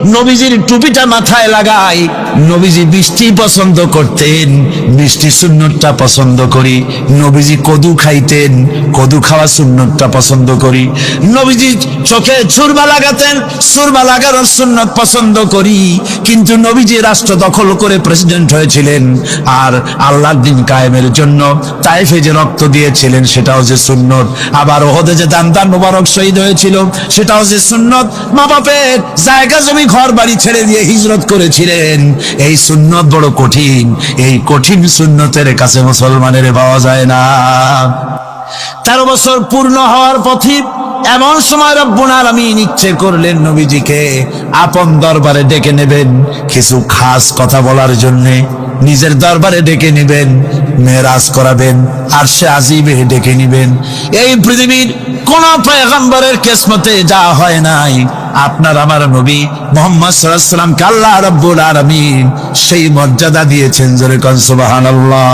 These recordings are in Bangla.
নবীজির টুপিটা মাথায় লাগাই। নবীজি বৃষ্টি পছন্দ করতেন, বৃষ্টি সুন্নতটা পছন্দ করি। নবীজি কদু খাইতেন, কদু খাওয়া সুন্নতটা পছন্দ করি। নবীজি চোখে সুরমা লাগাতেন, সুরমা লাগানোর সুন্নত পছন্দ করি। কিন্তু নবীজি রাষ্ট্র দখল করে প্রেসিডেন্ট হয়েছিলেন, আর আল্লাহর দিন কায়েমের জন্য তায়েফে যে রক্ত দিয়েছিলেন সেটাও যে সুন্নত। আবার ওহদে যে দান মোবারক শহীদ হয়েছিল সেটাও যে সুন্নত। মা বাপের জায়গা জমি ঘর বাড়ি ছেড়ে দিয়ে হিজরত করেছিলেন। এই সুন্নত বড় কঠিন, এই কঠিন সুন্নতের কাছে মুসলমানের পাওয়া যায় না। 13 বছর পূর্ণ হওয়ার পথে এমন সময় রব্বুল আলামিন ইচ্ছে করলেন নবীজিকে আপন দরবারে ডেকে নেবেন, কিছু খাস কথা বলার জন্য নিজের দরবারে ডেকে নেবেন, মেরাজ করাবেন, আরশে আজিমে ডেকে নেবেন। এই পৃথিবীর কোন পয়গম্বরের কিসমতে যা হয় নাই, আপনার আমার নবী মুহাম্মদ সাল্লাল্লাহু আলাইহি ওয়াসাল্লামকে আল্লাহ রাব্বুল আলামিন সেই মর্যাদা দিয়েছেন। জোরে কোন সুবহানাল্লাহ।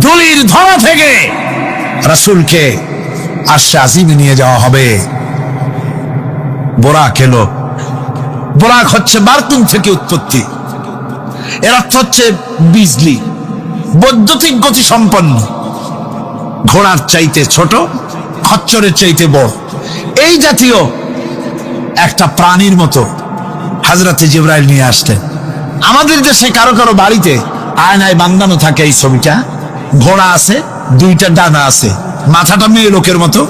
ধুলির ধরা থেকে রাসূলকে আরশে আজিমে নিয়ে যাওয়া হবে। বোরাক এলো। বোরাক হচ্ছে বারকুন থেকে উৎপত্তি। এর অর্থ হচ্ছে বিজলি, বৈদ্যুতিক গতি সম্পন্ন, ঘোড়ার চাইতে ছোট, খচ্চরের চাইতে বড়, এই জাতীয় একটা প্রাণীর মতো হযরতে জিবরাইল নিয়ে আসলেন। আমাদের দেশে কারো কারো বাড়িতে আয়নায় বাঁধানো থাকে এই ছবিটা। ঘোড়া আছে, দুইটা ডানা আছে, মাথাটা মেয়ে লোকের মতো,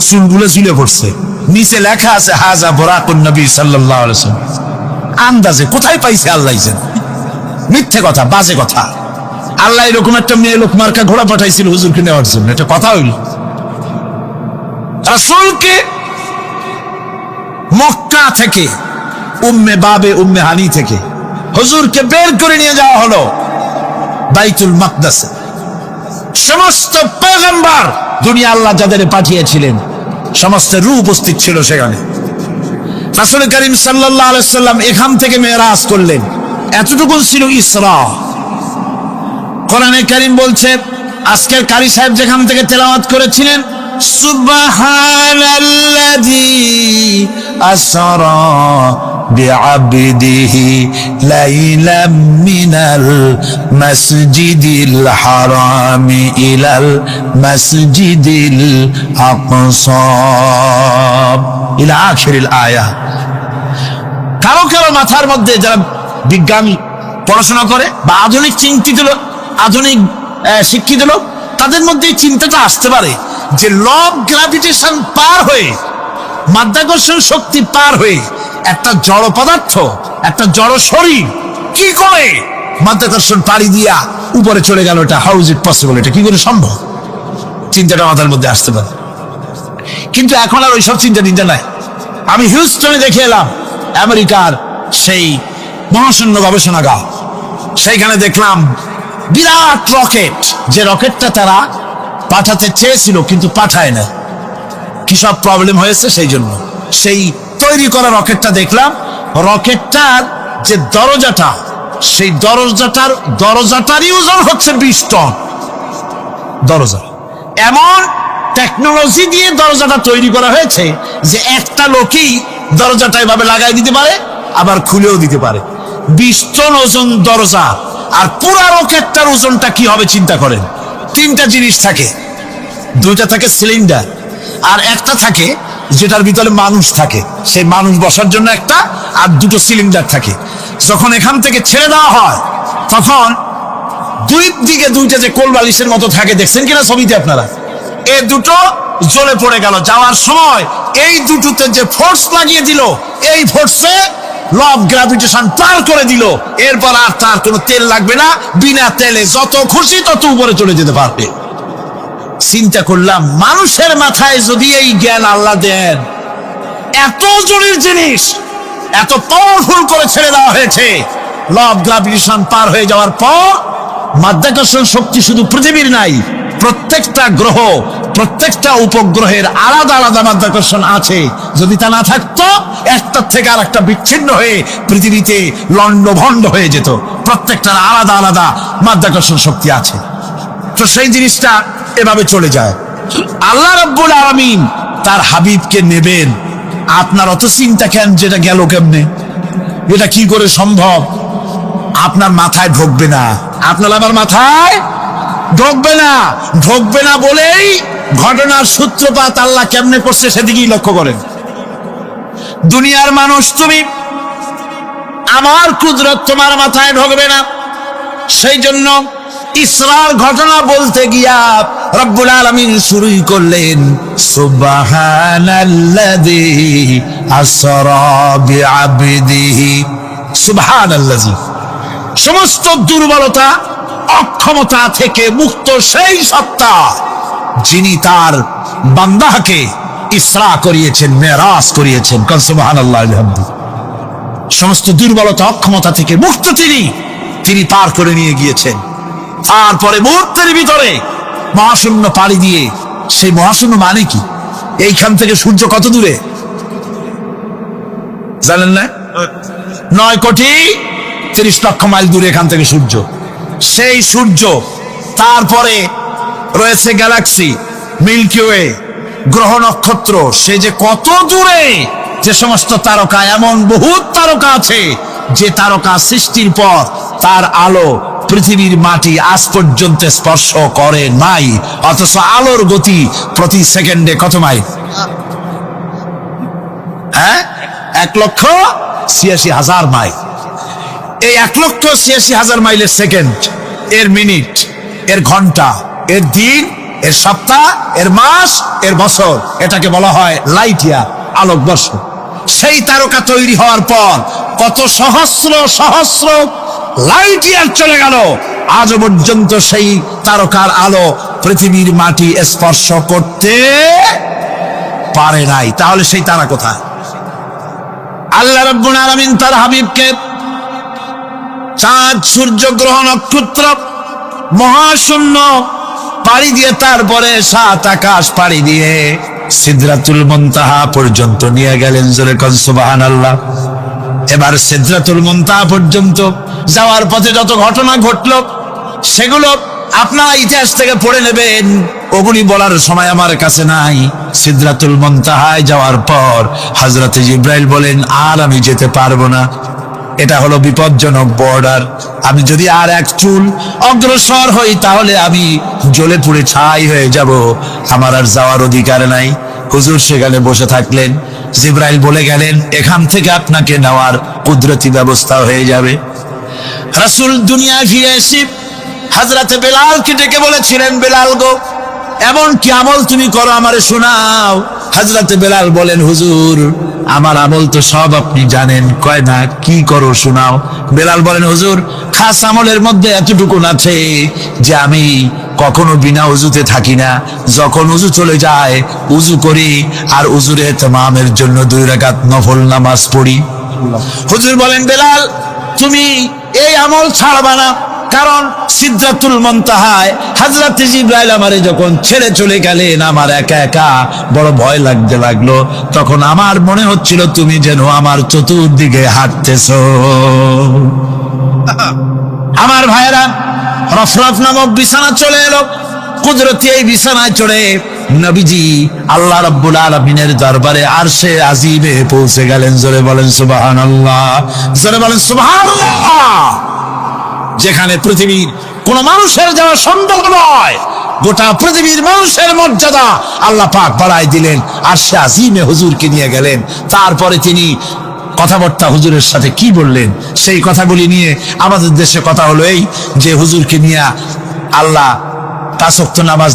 চুলগুলো ঝুলে পড়ছে, নিচে লেখা আছে হাজা বুরাকুন নবী সাল্লাল্লাহু আলাইহি ওয়াসাল্লাম। আন্দাজে কোথায় পাইছে আল্লাহ জানে, মিথ্যে কথা, বাজে কথা। আল্লাহ এরকম একটা মেয়ে লোক মার্কা ঘোড়া পাঠাইছিল হুজুরকে নেওয়ার জন্য, এটা কথা হইল? রাসূলকে মক্কা থেকে উম্মে বাবে উম্মে হানি থেকে হুজুরকে বের করে নিয়ে যাওয়া হলো বাইতুল মাকদাসে। সমস্ত পয়গম্বর দুনিয়া আল্লাহ যাদের পাঠিয়েছিলেন সমস্ত রূহ উপস্থিত ছিল সেখানে। রাসূল করিম সাল্লাল্লাহু আলাইহি ওয়াসাল্লাম এখান থেকে মেরাজ করলেন। এতটুকু ছিল ইসরা। কোরআনে কারীম বলছে, আজকের কারি সাহেব যেখান থেকে তেলাওয়াত করেছিলেন, সুবহানাল্লাযী আসরা বিআবদিহি লাইলাম মিনাল মাসজিদিল হারামি ইলাল মাসজিদিল আকসা ইলা আখিরিল আয়াত। কারো কারো মাথার মধ্যে যারা বিজ্ঞান পড়াশোনা করে বা আধুনিক চিন্তিত লোক, আধুনিক শিক্ষিত লোক, তাদের মধ্যে এই চিন্তাটা আসতে পারে যে ল অফ গ্র্যাভিটেশন পার হয়ে, মাধ্যাকর্ষণ শক্তি পার হয়ে একটা জড় পদার্থ, একটা জড় শরীর কি করে মাধ্যাকর্ষণ পাড়ি দিয়া উপরে চলে গেল, এটা হাউ ইজ ইট পসিবল, এটা কি করে সম্ভব? চিন্তাটা মাথার মধ্যে আসতে পারে। কিন্তু এখন আর ওইসব চিন্তা নাই। আমি হিউস্টনে দেখে এলাম আমেরিকার সেই মহাশূন্য গবেষণাগার, সেইখানে দেখলাম বিরাট রকেট, যে রকেটটা তারা পাঠাতে চেয়েছিল কিন্তু পাঠায় না, কি সব প্রবলেম হয়েছে সেই জন্য। সেই তৈরি করা রকেটটা দেখলাম, রকেটটার যে দরজাটা, সেই দরজাটারই ওজন হচ্ছে 20 টন। দরজা এমন টেকনোলজি দিয়ে দরজাটা তৈরি করা হয়েছে যে একটা লোকই দরজাটা এভাবে লাগাই দিতে পারে, আবার খুলেও দিতে পারে। 20 টন ওজন দরজা। আর পুরা রকেটটার ওজনটা কি হবে চিন্তা করেন। 3টা জিনিস থাকে, 2টা থাকে সিলিন্ডার, আর একটা থাকে যেটার ভিতরে মানুষ থাকে, সেই মানুষ বসার জন্য একটা, আর 2টো সিলিন্ডার থাকে। যখন এখান থেকে ছেড়ে দেওয়া হয় তখন দুই দিকে 2টা যে কোল বালিশের মতো থাকে, দেখছেন কিনা ছবিতে আপনারা, এই 2টো জ্বলে পড়ে গেল। যাওয়ার সময় এই 2টোতে যে ফোর্স লাগিয়ে দিল, এই ফোর্সে ল অফ গ্র্যাভিটেশন পার করে দিল। এরপর আর তার কোনো তেল লাগবে না, বিনা তেলে যত খুশি তত উপরে চলে যেতে পারবে। চিন্তা করলাম, মানুষের মাথায় যদি এই জ্ঞান আল্লাহ দেন, এত জরুরি জিনিস এত পাওয়ারফুল করে ছেড়ে দেওয়া হয়েছে, ল অফ গ্র্যাভিটেশন পার হয়ে যাওয়ার পর মাধ্যাকর্ষণ শক্তি শুধু পৃথিবীর নাই, প্রত্যেকটা গ্রহ, প্রত্যেকটা উপগ্রহের আলাদা আলাদা মাধ্যাকর্ষণ আছে। যদি তা না থাকতো, একটার থেকে আর একটা বিচ্ছিন্ন হয়ে পৃথিবীতে লন্ডভন্ড হয়ে যেত। প্রত্যেকটার আলাদা আলাদা মাধ্যাকর্ষণ শক্তি আছে। তো সেই জিনিসটা এভাবে চলে যায়। আল্লাহ রাব্বুল আলামিন তার হাবিবকে নেবেন, আপনার অত চিন্তা কেন যেটা গেল কেমনে, এটা কি করে সম্ভব? আপনার মাথায় ঢুকবে না, আপনার আমার মাথায় ঢুকবে না। ঢুকবে না বলেই ঘটনার সূত্রপাত আল্লাহ কেমনে করছে সেদিকেই লক্ষ্য করেন। দুনিয়ার মানুষ, তুমি আমার কুদরত তোমার মাথায় ঢুকবে না, সেই জন্য ইসরার ঘটনা বলতে গিয়া রব্বুল আলামিন শুরুই করলেন সুবহানাল্লাযী আসরা বিআবদিহি। সুবহানাল্লাযী, সমস্ত দুর্বলতা অক্ষমতা থেকে মুক্ত সেই সত্তা যিনি তার বান্দাকে ইসরা করিয়েছেন, মেরাজ করিয়েছেন। সুবহানাল্লাহি ওয়া বিহামদিহি। সমস্ত দুর্বলতা অক্ষমতা থেকে মুক্ত তিনি পার করে নিয়ে গিয়েছেন। তারপরে মুহূর্তের ভিতরে মহাশূন্য পাড়ি দিয়ে, সেই মহাশূন্য মানে কি? এইখান থেকে সূর্য কত দূরে জানেন না? 9,30,00,000 মাইল দূরে এখান থেকে সূর্য। সেই সূর্য, তারপরে রয়েছে গ্যালাক্সি, মিল্কি ওয়ে, গ্রহ নক্ষত্র, সে যে কত দূরে, যে সমস্ত তারকা, এমন বহুত তারকা আছে যে তারকা সৃষ্টির পর তার আলো পৃথিবীর মাটি আজ পর্যন্ত স্পর্শ করে নাই, অথচ আলোর গতি প্রতি সেকেন্ডে কত মাইল? 1,86,000 মাইল। এই 1,86,000 মাইলের সেকেন্ড, এর মিনিট, এর ঘন্টা, এর দিন, এর সপ্তাহ, এর মাস, এর বছর, এটাকে বলা হয় লাইট ইয়ার, আলোকবর্ষ। সেই তারকা তৈরি হওয়ার পর কত সহস্র সহস্র লাইট ইয়ার চলে গেল, আজ পর্যন্ত সেই তারকার আলো পৃথিবীর মাটি স্পর্শ করতে পারে নাই। তাহলে সেই তারা কোথায়? আল্লাহ রাব্বুল আলামিন তার হাবিবকে চাঁদ, সূর্য, গ্রহ, নক্ষত্র, মহাশূন্য পাড়ি দিয়ে, তারপরে 7 আকাশ পাড়ি দিয়ে সিদরাতুল মুনতাহা পর্যন্ত নিয়ে গেলেন। জোরে কোন সুবহানাল্লাহ। এবার সিদরাতুল মুনতাহা পর্যন্ত যাওয়ার পথে যত ঘটনা ঘটলো সেগুলো আপনারা ইতিহাস থেকে পড়ে নেবেন, ওগুলি বলার সময় আমার কাছে নাই। সিদরাতুল মুনতাহায় যাওয়ার পর হযরত জিবরাইল বলেন, আর আমি যেতে পারবো না, এটা হলো বিপজ্জনক বর্ডার। আমি যদি আর এক চুল অগ্রসর হই তাহলে আমি জ্বলে পুড়ে ছাই হয়ে যাব, আমার আর যাওয়ার অধিকার নাই। হুজুর সেখানে বসে থাকলেন। জিবরাইল বলে গেলেন, এখান থেকে আপনাকে নেওয়ার কুদরতি ব্যবস্থা হয়ে যাবে। রাসূল দুনিয়ায় ফিরে এসে হযরতে বেলালকে ডেকে বলেছিলেন, বেলাল গো, এমন কি আমল তুমি করো আমারে শোনাও। হযরতে বেলাল বলেন, হুজুর আমার আমল তো সব আপনি জানেন। কয় না, কি করো শোনাও। বেলাল বলেন, হুজুর খাস আমলের মধ্যে এতটুকু আছে যে আমি কখনো বিনা উজুতে থাকি না, যখন উজু চলে যায় উজু করি, আর উজুর ইহতিমামের জন্য 2 রাকাত নফল নামাজ পড়ি। হুজুর বলেন, বেলাল তুমি এই আমল ছাড়বা না, কারণ সিদরাতুল মুনতাহায় হযরত জিবরাইল আমারে যখন ছেড়ে চলে গেলেন, আমার একা একা বড় ভয় লাগতে লাগলো। তখন আমার মনে হচ্ছিল তুমি যেন আমার চতুর্দিকে হাঁটতেছো। আমার ভাইয়েরা, রফরফ নামক বিছানা চলে এলো। কুদরতি এই বিছানায় চড়ে নবীজি আল্লাহ রাব্বুল আলামিনের দরবারে আরশে আজিমে পৌঁছে গেলেন। জোরে বলেন সুবহানাল্লাহ, জোরে বলেন সুবহানাল্লাহ। যেখানে পৃথিবীর কোন মানুষের যাওয়া সম্ভব নয়, গোটা পৃথিবীর মানুষের মর্যাদা আল্লাহ পাক বাড়াই দিলেন, আরশে আজিমে হুজুরকে নিয়ে গেলেন। তারপরে তিনি কথাবার্তা হুজুরের সাথে কি বললেন, সেই কথাগুলি নিয়ে আমাদের দেশে কথা হলো এই যে হুজুরকে নিয়ে আল্লাহ 5 ওয়াক্ত নামাজ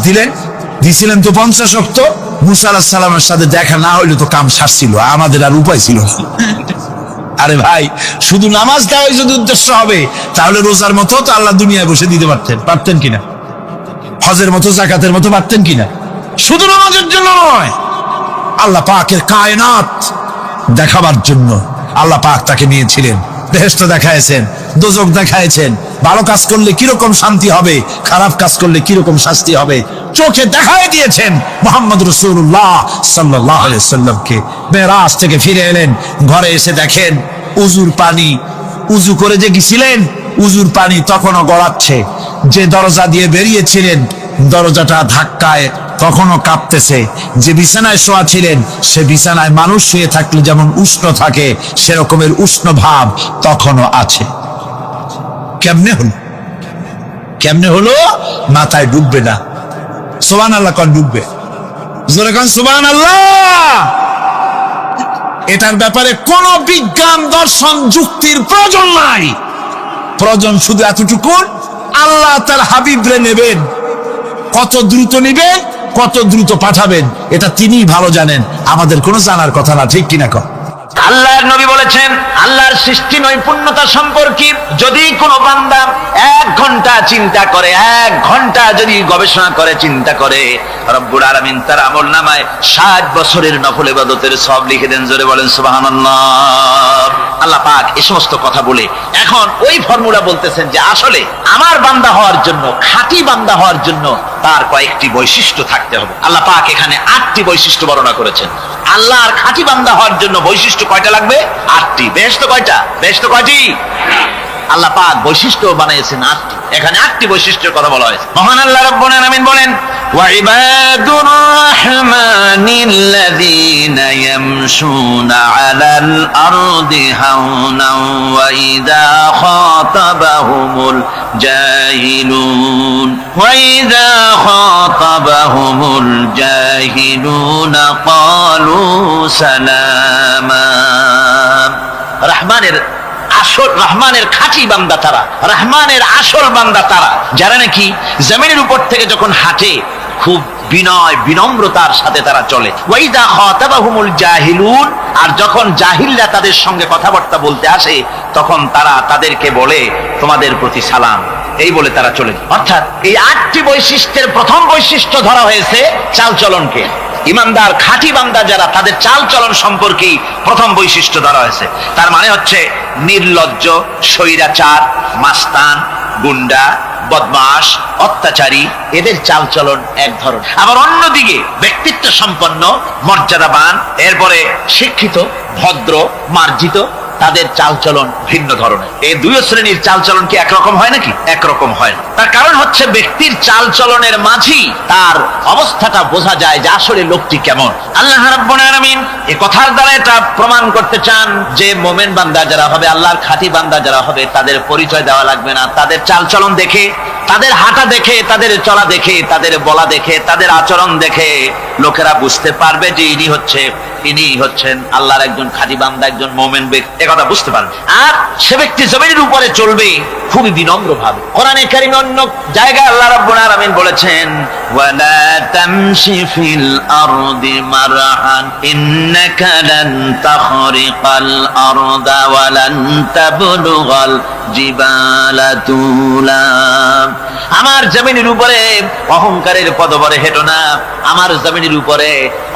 দিছিলেন তো 50 ওয়াক্ত। মুসা আলাইহিস সালামের সাথে দেখা না হইলে তো কাম সারছিল, আমাদের আর উপায় ছিল না। আরে ভাই, শুধু নামাজ দেওয়াই যদি উদ্দেশ্য হবে তাহলে রোজার মতো তো আল্লাহ দুনিয়ায় বসে দিতে পারতেন কিনা? হজের মতো, যাকাতের মতো পারতেন কিনা? শুধু নামাজের জন্য নয়, আল্লাহ পাকের কায়নাত দেখাবার জন্য আল্লাহ পাক তাকে নিয়েছিলেন। বেহেশত দেখাইছেন, দোজখ দেখাইছেন, ভালো কাজ করলে কিরকম শান্তি হবে, খারাপ কাজ করলে কিরকম শাস্তি হবে চোখে দেখাই দিয়েছেন মুহাম্মদ রাসূলুল্লাহ সাল্লাল্লাহু আলাইহি ওয়াসাল্লামকে। মেরাজ থেকে ফিরে এলেন, ঘরে এসে দেখেন উজুর পানি, উজু করে যে গেছিলেন উজুর পানি তখনও গড়াচ্ছে। যে দরজা দিয়ে বেরিয়েছিলেন দরজাটা ধাক্কায় কখনো কাঁপতেছে। যে বিছানায় শোয়া ছিলেন সে বিছানায় মানুষ শুয়ে থাকলে যেমন উষ্ণ থাকে সেরকমের উষ্ণ ভাব তখনও আছে। কেমনে হলো? কেমনে হলো? মাথায় ঢুকবে না। সুবহানাল্লাহ কোন ঢুকবে? জোরে কোন সুবহানাল্লাহ। এটার ব্যাপারে কোন বিজ্ঞান দর্শন যুক্তির প্রয়োজন নাই। প্রয়োজন শুধু এতটুকু, আল্লাহ তার হাবিবরে নেবেন, কত দ্রুত নিবেন, কত দ্রুত পাঠাবেন এটা তিনিই ভালো জানেন, আমাদের কোনো জানার কথা না। ঠিক কিনা কর? আল্লাহর নবী বলেছেন, আল্লাহর সৃষ্টি নৈপুণ্যতা সম্পর্কে যদি কোনো বান্দা 1 ঘন্টা চিন্তা করে, 1 ঘন্টা যদি গবেষণা করে, চিন্তা করে, রব্বুল আলামিন তার আমলনামায় 60 বছরের নফল ইবাদতের সওয়াব লিখে দেন। জোরে বলেন সুবহানাল্লাহ। আল্লাহ পাক এই সমস্ত কথা বলে এখন ওই ফর্মুলা বলতেছেন যে আসলে আমার বান্দা হওয়ার জন্য, খাঁটি বান্দা হওয়ার জন্য তার কয়েকটি বৈশিষ্ট্য থাকতে হবে। আল্লাহ পাক এখানে 8টি বৈশিষ্ট্য বর্ণনা করেছেন। আল্লাহর খাঁটি বান্দা হওয়ার জন্য বৈশিষ্ট্য কয়টা লাগবে? 8টি। বেহেশত কয়টা? বেহেশত কয়টি? আল্লাহ পাক বৈশিষ্ট্য বানিয়েছেন 8টি। এখানে 8টি বৈশিষ্ট্যের কথা বলা হয়েছে। মহান আল্লাহ রাব্বুল আলামিন বলেন, ওয়া ইবাদুর রাহমানিল্লাযীনা ইয়ামশুনা আলাল আরদি হাওনা ওয়া ইযা খাতাবাহুমুল জাহিলুন ক্বালু সালামা। রহমানের খাঁটি বান্দা তারা, রহমানের আসল বান্দা তারা যারা নাকি জমিনের উপর থেকে যখন হাঁটে খুব বিনয় বিনম্রতার সাথে তারা চলে। ওয়াইদা খাতাবাহুমুল জাহিলুন, আর যখন জাহিলরা তাদের সঙ্গে কথাবার্তা বলতে আসে তখন তারা তাদেরকে বলে তোমাদের প্রতি সালাম, এই বলে তারা চলে যায়। অর্থাৎ এই 8টি বৈশিষ্ট্যের প্রথম বৈশিষ্ট্য ধরা হয়েছে চালচলনকে। ইমানদার খাঁটি বান্দা যারা, তাদের চালচলন সম্পর্কেই প্রথম বৈশিষ্ট্য ধরা হয়েছে। তার মানে হচ্ছে নির্লজ্জ, স্বৈরাচার, মাস্তান, গুন্ডা, বদমাশ, অত্যাচারী, এদের চালচলন এক ধরনের। আবার অন্যদিকে ব্যক্তিত্ব সম্পন্ন, মর্যাদাবান, এরপরে শিক্ষিত, ভদ্র, মার্জিত, তাদের চালচলন ভিন্ন ধরনের। এই দুই শ্রেণীর চালচলন কি একরকম হয় নাকি? একরকম হয় না। তার কারণ হচ্ছে ব্যক্তির চালচলনের মাঝেই তার অবস্থাটা বোঝা যায় যে আসলে লোকটি কেমন। আল্লাহ রাব্বুল আলামিন এই কথার দ্বারা এটা প্রমাণ করতে চান যে মোমেন বান্দা যারা হবে, আল্লাহর খাঁটি বান্দা যারা হবে, তাদের পরিচয় দেওয়া লাগবে না। তাদের চালচলন দেখে, তাদের হাঁটা দেখে, তাদের চলা দেখে, তাদের বলা দেখে, তাদের আচরণ দেখে লোকেরা বুঝতে পারবে যে ইনি হচ্ছেন আল্লাহর একজন খাঁটি বান্দা, একজন মোমেন ব্যক্তি, কথা বুঝতে পারবে। আর সে ব্যক্তি জমিনের উপরে চলবে খুবই বিনম্র ভাবে। কোরআনে কারীমে অন্য জায়গায় আল্লাহ রাব্বুল আলামিন বলেছেন, ওয়ালা তামশি ফিল আরদি মারহান ইন্নাকা লান তাখরিকাল আরদা ওয়া লান তাবলুগাল জিবালা তুলা। আমার জমিনের উপরে অহংকারের পদবরে হেঁটো না, আমার জমিনের উপরে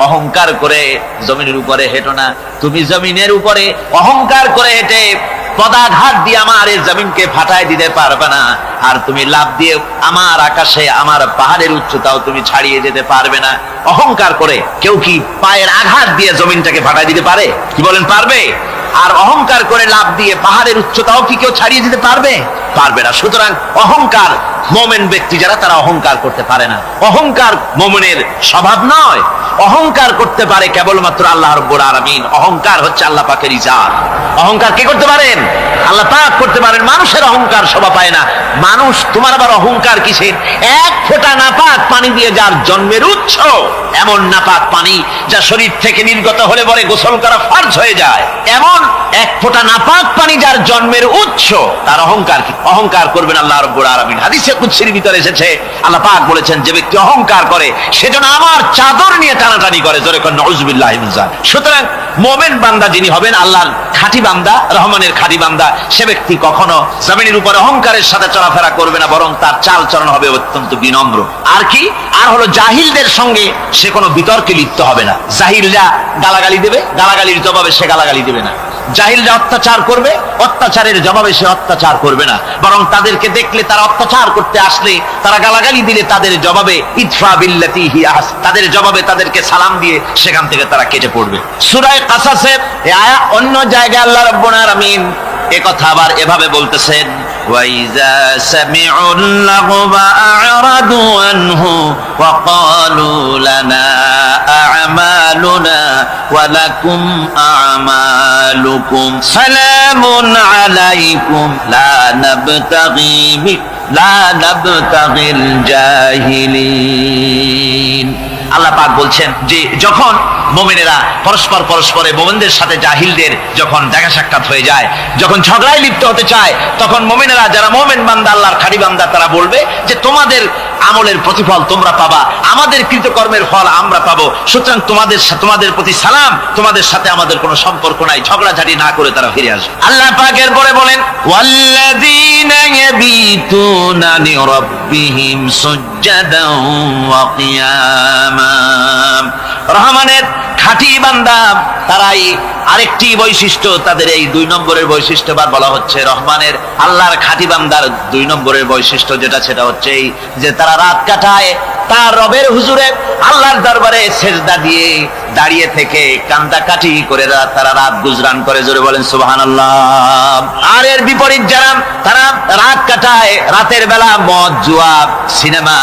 অহংকার করে জমিনের উপরে হেঁটো না। তুমি জমিনের উপরে অহংকার করে হেঁটে পদাঘাত দিয়ে আমার এই জমিনকে ফাটায় দিতে পারবে না। আর তুমি লাভ দিয়ে আমার আকাশে, আমার পাহাড়ের উচ্চতাও তুমি ছাড়িয়ে যেতে পারবে না। অহংকার করে কেউ কি পায়ের আঘাত দিয়ে জমিনটাকে ফাটায় দিতে পারে? কি বলেন, পারবে? আর অহংকার করে লাভ দিয়ে পাহাড়ের উচ্চতাও কি কেউ ছাড়িয়ে দিতে পারবে? পারবে না। সুতরাং অহংকার, মোমেন ব্যক্তি যারা, তারা অহংকার করতে পারে না। অহংকার মোমেনের স্বভাব নয়। অহংকার করতে পারে কেবলমাত্র আল্লাহ রাব্বুল আলামিন। অহংকার হচ্ছে আল্লাহ পাকের ইজাত। অহংকার কে করতে পারেন? আল্লাহ পাক করতে পারেন। মানুষের অহংকার শোভা পায় না। মানুষ, তোমার আবার অহংকার কিসের? 1 ফোঁটা নাপাক পানি দিয়ে যার জন্মের উৎস, এমন নাপাক পানি যা শরীর থেকে নির্গত হলে পরে গোসল করা ফরজ হয়ে যায়, এমন 1 ফোঁটা নাপাক পানি যার জন্মের উৎস, তার অহংকার কি? অহংকার করবেন আল্লাহ রাব্বুল আলামিন। হাদিসে কুদসির ভিতরে এসেছে, আল্লাহ পাক বলেছেন, যে ব্যক্তি অহংকার করে সেজন্য আমার চাদর নিয়ে টানাটানি করে। জোরে কোন নাউযুবিল্লাহি মিন যালিক। সুতরাং মোমেন বান্দা যিনি হবেন, আল্লাহর খাঁটি বান্দা, রহমানের খাঁটি বান্দা, সে ব্যক্তি কখনো জমিনের উপর অহংকারের সাথে চলাফেরা করবে না, বরং তার চালচলন হবে অত্যন্ত বিনম্র। আর কি? আর হলো জাহিলদের সঙ্গে সে কোনো বিতর্কে লিপ্ত হবে না। জাহিলরা গালাগালি দেবে, গালাগালির জবাবে সে গালাগালি দেবে না। জাহিলরা অত্যাচার করবে, অত্যাচারের জবাবে সে অত্যাচার করবে না, বরং তাদেরকে দেখলে, তারা অত্যাচার করতে আসলে, তারা গালাগালি দিলে তাদের জবাবে ইদফা বিল্লাতি হিয়া আহসান, তাদের জবাবে তাদেরকে সালাম দিয়ে সেখান থেকে তারা কেটে পড়বে। সূরা কাসাসের এই আয়াত অন্য জায়গায় আল্লাহ রাব্বুল আলামিন একথা আবার এভাবে বলতেছেন, وإذا سمعوا اللغو أعرضوا عنه وقالوا لنا أعمالنا ولكم أعمالكم سلام عليكم لا نبتغي الجاهلين। আল্লাহ পাক বলছেন যে যখন মুমিনেরা পরস্পরে মুমিনদের সাথে জাহিলদের যখন দেখা সাক্ষাৎ হয়ে যায়, যখন ঝগড়ায় লিপ্ত হতে চায়, তখন মুমিনেরা যারা মুমিন বান্দা, আল্লাহর খাঁটি বান্দা, তারা বলবে যে তোমাদের আমলের প্রতিফল তোমরা পাবা, আমাদের কৃতকর্মের ফল আমরা পাবো, সুতরাং তোমাদের প্রতি সালাম, তোমাদের সাথে আমাদের কোনো সম্পর্ক নাই। ঝগড়াঝাটি না করে তারা ফিরে আসবে। আল্লাহ পাক এরপরে বলেন ওয়াল্লাযীনা ইয়াবিতুনা লিরাব্বিহিম সুজদান ওয়া কিয়ামা। রহমানের খাঁটি বান্দা তারাই আরেকটি বৈশিষ্ট্য, তাদের এই 2 নম্বরের বৈশিষ্ট্য বলা হচ্ছে রহমানের আল্লাহর খাঁটি বান্দার 2 নম্বরের বৈশিষ্ট্য যেটা, সেটা হচ্ছে এই যে তারা রাত কাটায় তার রবের হুজুরে আল্লাহর দরবারে সেজদা দিয়ে দাঁড়িয়ে থেকে কান্দাকাটি করে তারা রাত গুজরান করে। জোরে বলেন সুবহানাল্লাহ। আর এর বিপরীত যারা তারা রাত কাটায়, রাতের বেলা মদ, জুয়া, সিনেমা,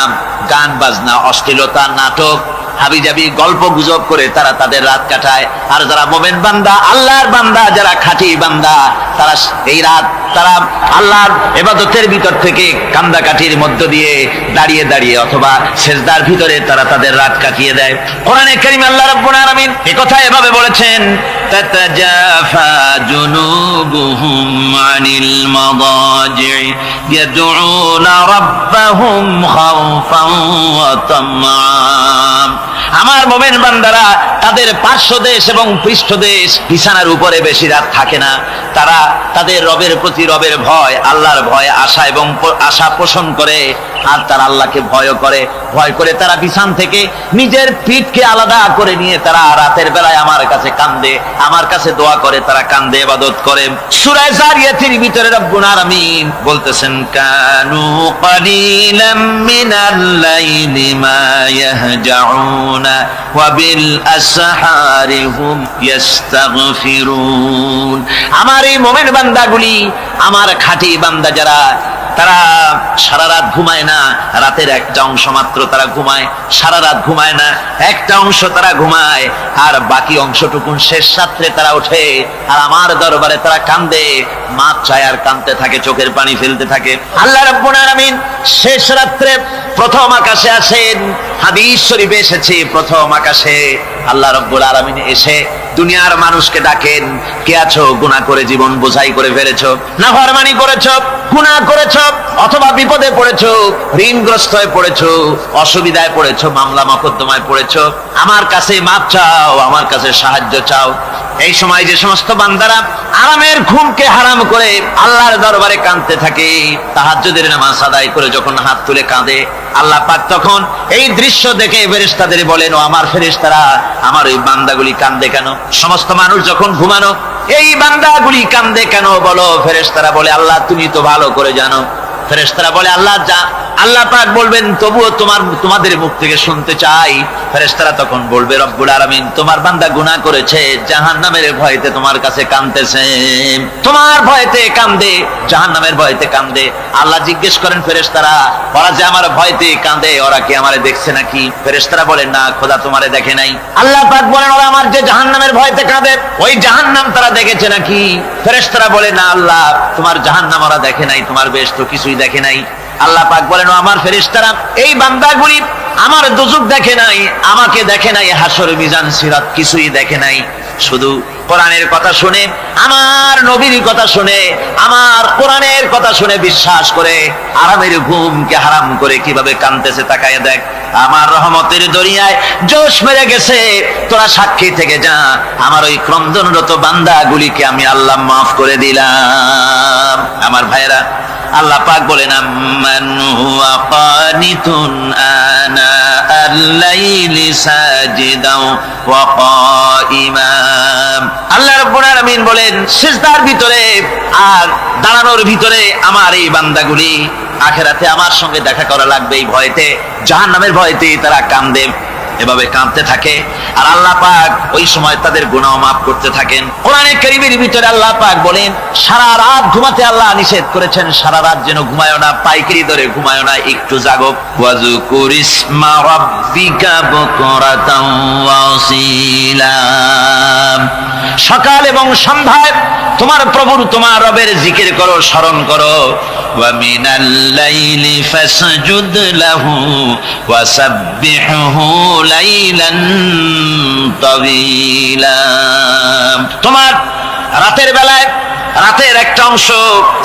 গান বাজনা, অশ্লীলতা, নাটক, হাবিজাবি গল্প গুজব করে তারা তাদের রাত কাটায়। আর যারা মুমিন বান্দা, আল্লাহর বান্দা, যারা খাঁটি বান্দা, তারা এই রাত তারা আল্লাহর ইবাদতের ভিতর থেকে কান্দাকাটির মধ্য দিয়ে দাঁড়িয়ে দাঁড়িয়ে অথবা সেজদার ভিতরে তারা তাদের রাত কাটিয়ে দেয়। কোরআনে কারীমে আল্লাহ রাব্বুল আলামিন এই কথা এভাবে বলেছেন, তাতাজাফা জুনুবুহুম আনিল মাদাজি ইয়াদউনা রাব্বাহুম খাওফান ওয়া তামআন। আমার মুমিন বান্দারা তাদের পার্শ্বদেশ এবং পৃষ্ঠদেশ বিছানার উপরে বেশি রাত থাকে না। তারা তাদের রবের প্রতি রবের ভয়, আল্লাহর ভয়, আশা পোষণ করে। আর তারা আল্লাহকে ভয় করে তারা বিছান থেকে নিজের পিঠকে আলাদা করে নিয়ে তারা রাতের বেলায় আমার কাছে কান্দে, আমার কাছে দোয়া করে, তারা কান্দে, ইবাদত করে। সূরা যারিয়াতের ভিতরে রব্বুল আলামিন বলতেছেন, কানু কালিলাম মিনাল লাইলি মা ইয়াহজাউনা ওয়া বিল আসহারি হুম ইস্তাগফিরুন। আমার এই মুমিন বান্দাগুলি, আমার খাঁটি বান্দা যারা, তারা সারা রাত ঘুমায় না, রাতের একটা অংশ মাত্র তারা ঘুমায়, সারা রাত ঘুমায় না, একটা অংশ তারা ঘুমায়, আর বাকি অংশটুকুন শেষ রাত্রে তারা ওঠে আর আমার দরবারে তারা কান্দে, মাপ চায় আর কাঁদতে থাকে, চোখের পানি ফেলতে থাকে। আল্লাহ রাব্বুল আলামিন শেষ রাত্রে প্রথম আকাশে আসেন। হাদিস শরীফে এসেছে, প্রথম আকাশে আল্লাহ রাব্বুল আলামিন এসে দুনিয়ার মানুষকে ডাকেন, কে আছো? গুনাহ করে জীবন বোঝাই করে ফেলেছো, নাফরমানি করেছো, গুনাহ করেছো, অথবা বিপদে পড়েছো, ঋণগ্রস্ত হয়ে পড়েছো, অসুবিধায় পড়েছো, মামলা মকদ্দমায় পড়েছো, আমার কাছে মাপ চাও, আমার কাছে সাহায্য চাও। এই সময় যে সমস্ত বান্দারা আরামের ঘুমকে হারাম করে আল্লাহর দরবারে কাঁদতে থাকে, তাহাজ্জুদের নামাজ আদায় করে যখন হাত তুলে কাঁদে, আল্লাহ পাক তখন এই দৃশ্য দেখে ফেরেশতাদের বলেন, ও আমার ফেরেশতারা, আমার ওই বান্দাগুলি কাঁদে কেন? সমস্ত মানুষ যখন ঘুমানো, এই বান্দাগুলি কাঁদে কেন বলো? ফেরেশতারা বলে, আল্লাহ তুমি তো ভালো করে জানো। ফেরেশতারা বলে, আল্লাহ পাক বলবেন, তবুও তোমাদের মুখ থেকে শুনতে চাই। ফেরেশতারা তখন বলবে, রব্বুল আলামিন তোমার বান্দা গুনাহ করেছে, জাহান্নামের ভয়তে তোমার কাছে কাঁদতেছে, তোমার ভয়তে কাঁদে, জাহান্নামের ভয়তে কাঁদে। আল্লাহ জিজ্ঞেস করেন, ফেরেশতারা, ওরা যে আমার ভয়তে কাঁদে, ওরা কি আমারে দেখছে নাকি? ফেরেশতারা বলেন, না, খোদা তোমারে দেখে নাই। আল্লাহ পাক বলেন, ওরা আমার যে জাহান্নামের ভয়তে কাঁদে, ওই জাহান্নাম তারা দেখেছে নাকি? ফেরেশতারা বলে, না আল্লাহ, তোমার জাহান্নাম ওরা দেখে নাই, তোমার বেহেশত কিছুই দেখে নাই। আল্লাহ পাক বলেন, ও আমার ফেরেশতারা, এই বান্দাগুলি আমার দুজক দেখে নাই, আমাকে দেখে নাই, হাসর মিজান সিরাত কিছুই দেখে নাই, শুধু কোরআনের কথা শুনে, আমার নবীর কথা শুনে, আমার কোরআনের কথা শুনে বিশ্বাস করে আরামের ঘুমকে হারাম করে কিভাবে কাঁদতেছে তাকায় দেখ। আমার রহমতের দরিয়ায় জোশ মেরে গেছে, তোরা সাক্ষী থেকে যা, আমার ওই ক্রন্দনরত বান্দাগুলিকে আমি আল্লাহ মাফ করে দিলাম। আমার ভাইয়েরা, আল্লাহ পাক বলেন, আম্মান হুয়া কানিতুন আনা আল-লাইলি সাজিদাও ওয়া কাইমান। আল্লাহ রাব্বুল আলামিন বলেন, সিজদার ভিতরে আর দাঁড়ানোর ভিতরে আমার এই বান্দাগুলি আখিরাতে আমার সঙ্গে দেখা করা লাগবে, এই ভয়তে, জাহান্নামের ভয়তে তারা কাঁদে। এভাবে কাঁদতে থাকে, আর আল্লাহ পাক ওই সময় তাদের গুনাহ মাফ করতে থাকেন। কোরআনে কারীমের ভিতরে আল্লাহ পাক বলেন, সারা রাত ঘুমাতে আল্লাহ নিষেধ করেছেন, সারা রাত যেন ঘুমায়ো না, পাইকারি দরে ঘুমায়ো না, একটু জাগো। ওয়াজকুর ইসমা রাব্বিকা বুকরাতাও ওয়া আসীলা, সকাল এবং সন্ধ্যায় তোমার প্রভুর, তোমার রবের জিকির করো, স্মরণ করো। ওয়া মিনাল লাইলি ফাসজুদ লাহু ওয়া সাব্বিহহু লাইলান তাওয়িলা, তোমার রাতের বেলায় রাতের একটা অংশ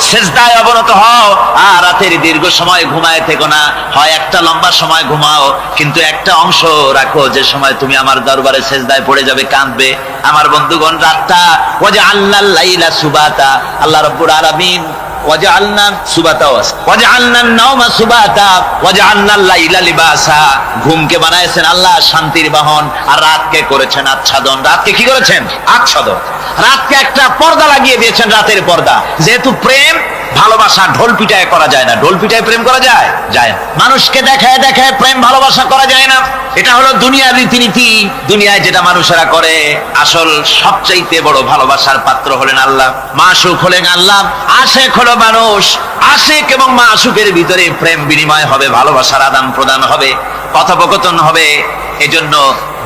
সেজদায় অবনত হও, আর রাতের দীর্ঘ সময় ঘুমায় থেকো না, হয় একটা লম্বা সময় ঘুমাও, কিন্তু একটা অংশ রাখো যে সময় তুমি আমার দরবারে সেজদায় পড়ে যাবে, কাঁদবে। আমার বন্ধুগণ, রাতটা ওয়াজআলনাল লাইলা সুবাতা, আল্লাহ রাব্বুল আলামিন ওয়াজআলনা সুবাতা ওয়াজআলনান নাওমা সুবাতা ওয়াজআলনাল লাইলা লিবাসা, ঘুমকে বানাইছেন আল্লাহ শান্তির বাহন, আর রাতকে করেছেন আচ্ছাদন। রাতকে কি করেছেন? আচ্ছাদন। রাতকে একটা পর্দা লাগিয়ে দিয়েছেন, রাতের পর্দা। যেহেতু প্রেম ভালোবাসা ঢোল পিটায় করা যায় না, ঢোল পিটায় প্রেম করা যায়? যায় না। মানুষকে দেখায় দেখায় প্রেম ভালোবাসা করা যায় না, এটা হলো দুনিয়ার রীতিনীতি। দুনিয়ায় যেটা মানুষেরা করে, আসল সবচাইতে বড় ভালোবাসার পাত্র হলেন আল্লাহ, মাসুক হলেন আল্লাহ, আশেক হলো মানুষ। আশেক এবং মাসুকের ভিতরে প্রেম বিনিময় হবে, ভালোবাসার আদান প্রদান হবে, কথোপকথন হবে। এজন্য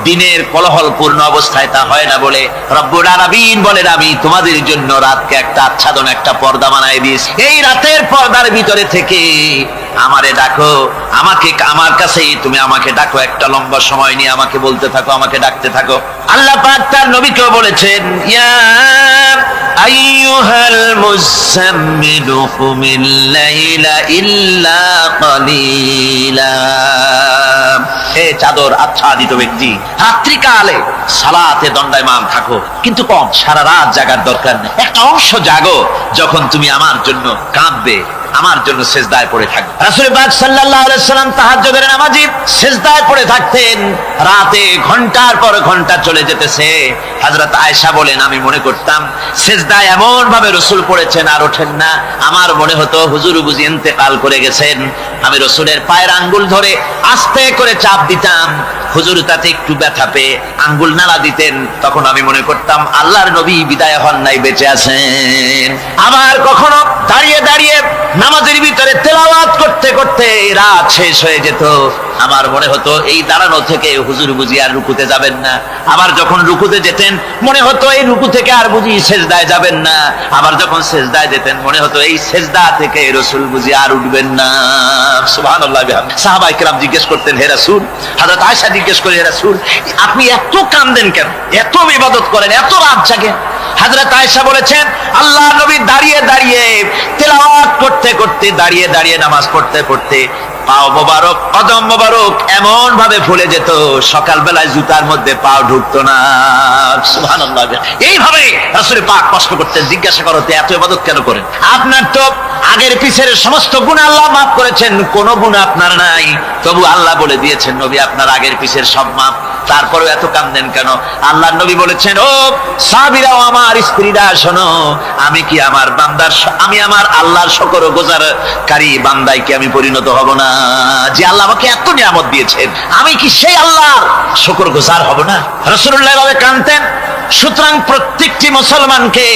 দিনের কোলাহল পূর্ণ অবস্থায় তা হয় না বলে রব্বুল আলামিন বলেন, আমি তোমাদের জন্য রাতকে একটা আচ্ছাদন, একটা পর্দা বানায় দিয়েছি। এই রাতের পর্দার ভিতরে থেকে আমারে ডাকো, আমাকে, আমার কাছেই তুমি আমাকে ডাকো, একটা লম্বা সময় নিয়ে আমাকে বলতে থাকো, আমাকে ডাকতে থাকো। আল্লাহ পাক তার নবীকেও বলেছেন, ইয়া আইয়ুহাল মুযাম্মিলু কুমিল লাইলা ইল্লা কালিলা, হে চাদর আচ্ছাদিত ব্যক্তি, রাত্রিকালে সালাতে দণ্ডায়মান থাকো, কিন্তু কম, সারা রাত জাগার দরকার নেই, একটা অংশ জাগো, যখন তুমি আমার জন্য কাঁদবে, আমার জন্য সেজদায় পড়ে থাকবে। রাসূল পাক সাল্লাল্লাহু আলাইহি সাল্লাম তাহাজ্জুদের নামাজি সেজদায় পড়ে থাকতেন, রাতে ঘন্টার পর ঘন্টা চলে যেতেছে। হযরত আয়েশা বলেন, আমি মনে করতাম সেজদায় এমন ভাবে রাসূল পড়েছেন আর ওঠেন না, আমার মনে হতো হুজুর বুঝি ইন্তেকাল করে গেছেন। আমি রাসূলের পায়ের আঙ্গুল ধরে আস্তে করে চাপ দিতাম, হুজুর তাতে একটু ব্যথা পেয়ে আঙ্গুল নাড়া দিতেন, তখন আমি মনে করতাম আল্লাহর নবী বিদায় হন নাই, বেঁচে আছেন। আবার কখনো দাঁড়িয়ে দাঁড়িয়ে নামাজের ভিতরে তেলাওয়াত করতে করতে রাত শেষ হয়ে যেত, আমার মনে হতো এই দাঁড়ানো থেকে হুজুর বুঝি আর রুকুতে যাবেন না। আবার যখন রুকুতে যেতেন মনে হতো এই রুকু থেকে আর বুঝি সেজদায় যাবেন না। আবার যখন সেজদায় যেতেন মনে হতো এই সেজদা থেকে রাসূল বুঝি আর উঠবেন না। সুবহানাল্লাহ। সাহাবায়ে কেরাম জিজ্ঞেস করতেন, হে রাসূল, হযরত আয়েশা জিজ্ঞেস করে, হে রাসূল, আপনি এত কাঁদেন কেন, এত ইবাদত করেন, এত রাত জাগেন? হযরত আয়েশা বলেছেন, আল্লাহর নবী দাঁড়িয়ে দাঁড়িয়ে তেলাওয়াত করতে করতে, দাঁড়িয়ে দাঁড়িয়ে নামাজ পড়তে পড়তে পাও মোবারক, কদম মোবারক এমন ভাবে ফুলে যেত, সকালবেলায় জুতার মধ্যে পাও ঢুকতো না। সুবহানাল্লাহ। এইভাবে রাসূল পাক কষ্ট করতেন। জিজ্ঞাসা করতে, এত ইবাদত কেন করেন? আপনার তো আগের পিছের সমস্ত গুনাহ আল্লাহ মাফ করেছেন, কোনো গুনাহ আপনার নাই, তবু আল্লাহ বলে দিয়েছেন, নবী আপনার আগের পিছের সব মাফ, তারপরেও এত কাঁদেন কেন? আল্লাহর নবী বলেছেন, ও সাহাবীরা, আমার স্ত্রীরা, শোনো, আমি কি আমার বান্দার, আমি আমার আল্লাহর শুকরগুজারকারী বান্দায় কি আমি পরিণত হব না? যে আল্লাহ আমাকে এত নিয়ামত দিয়েছেন, আমি কি সেই আল্লাহর শুকরগুজার হব না? রাসূলুল্লাহ এভাবে কাঁদতেন। সুতরাং প্রত্যেকটি মুসলমানকে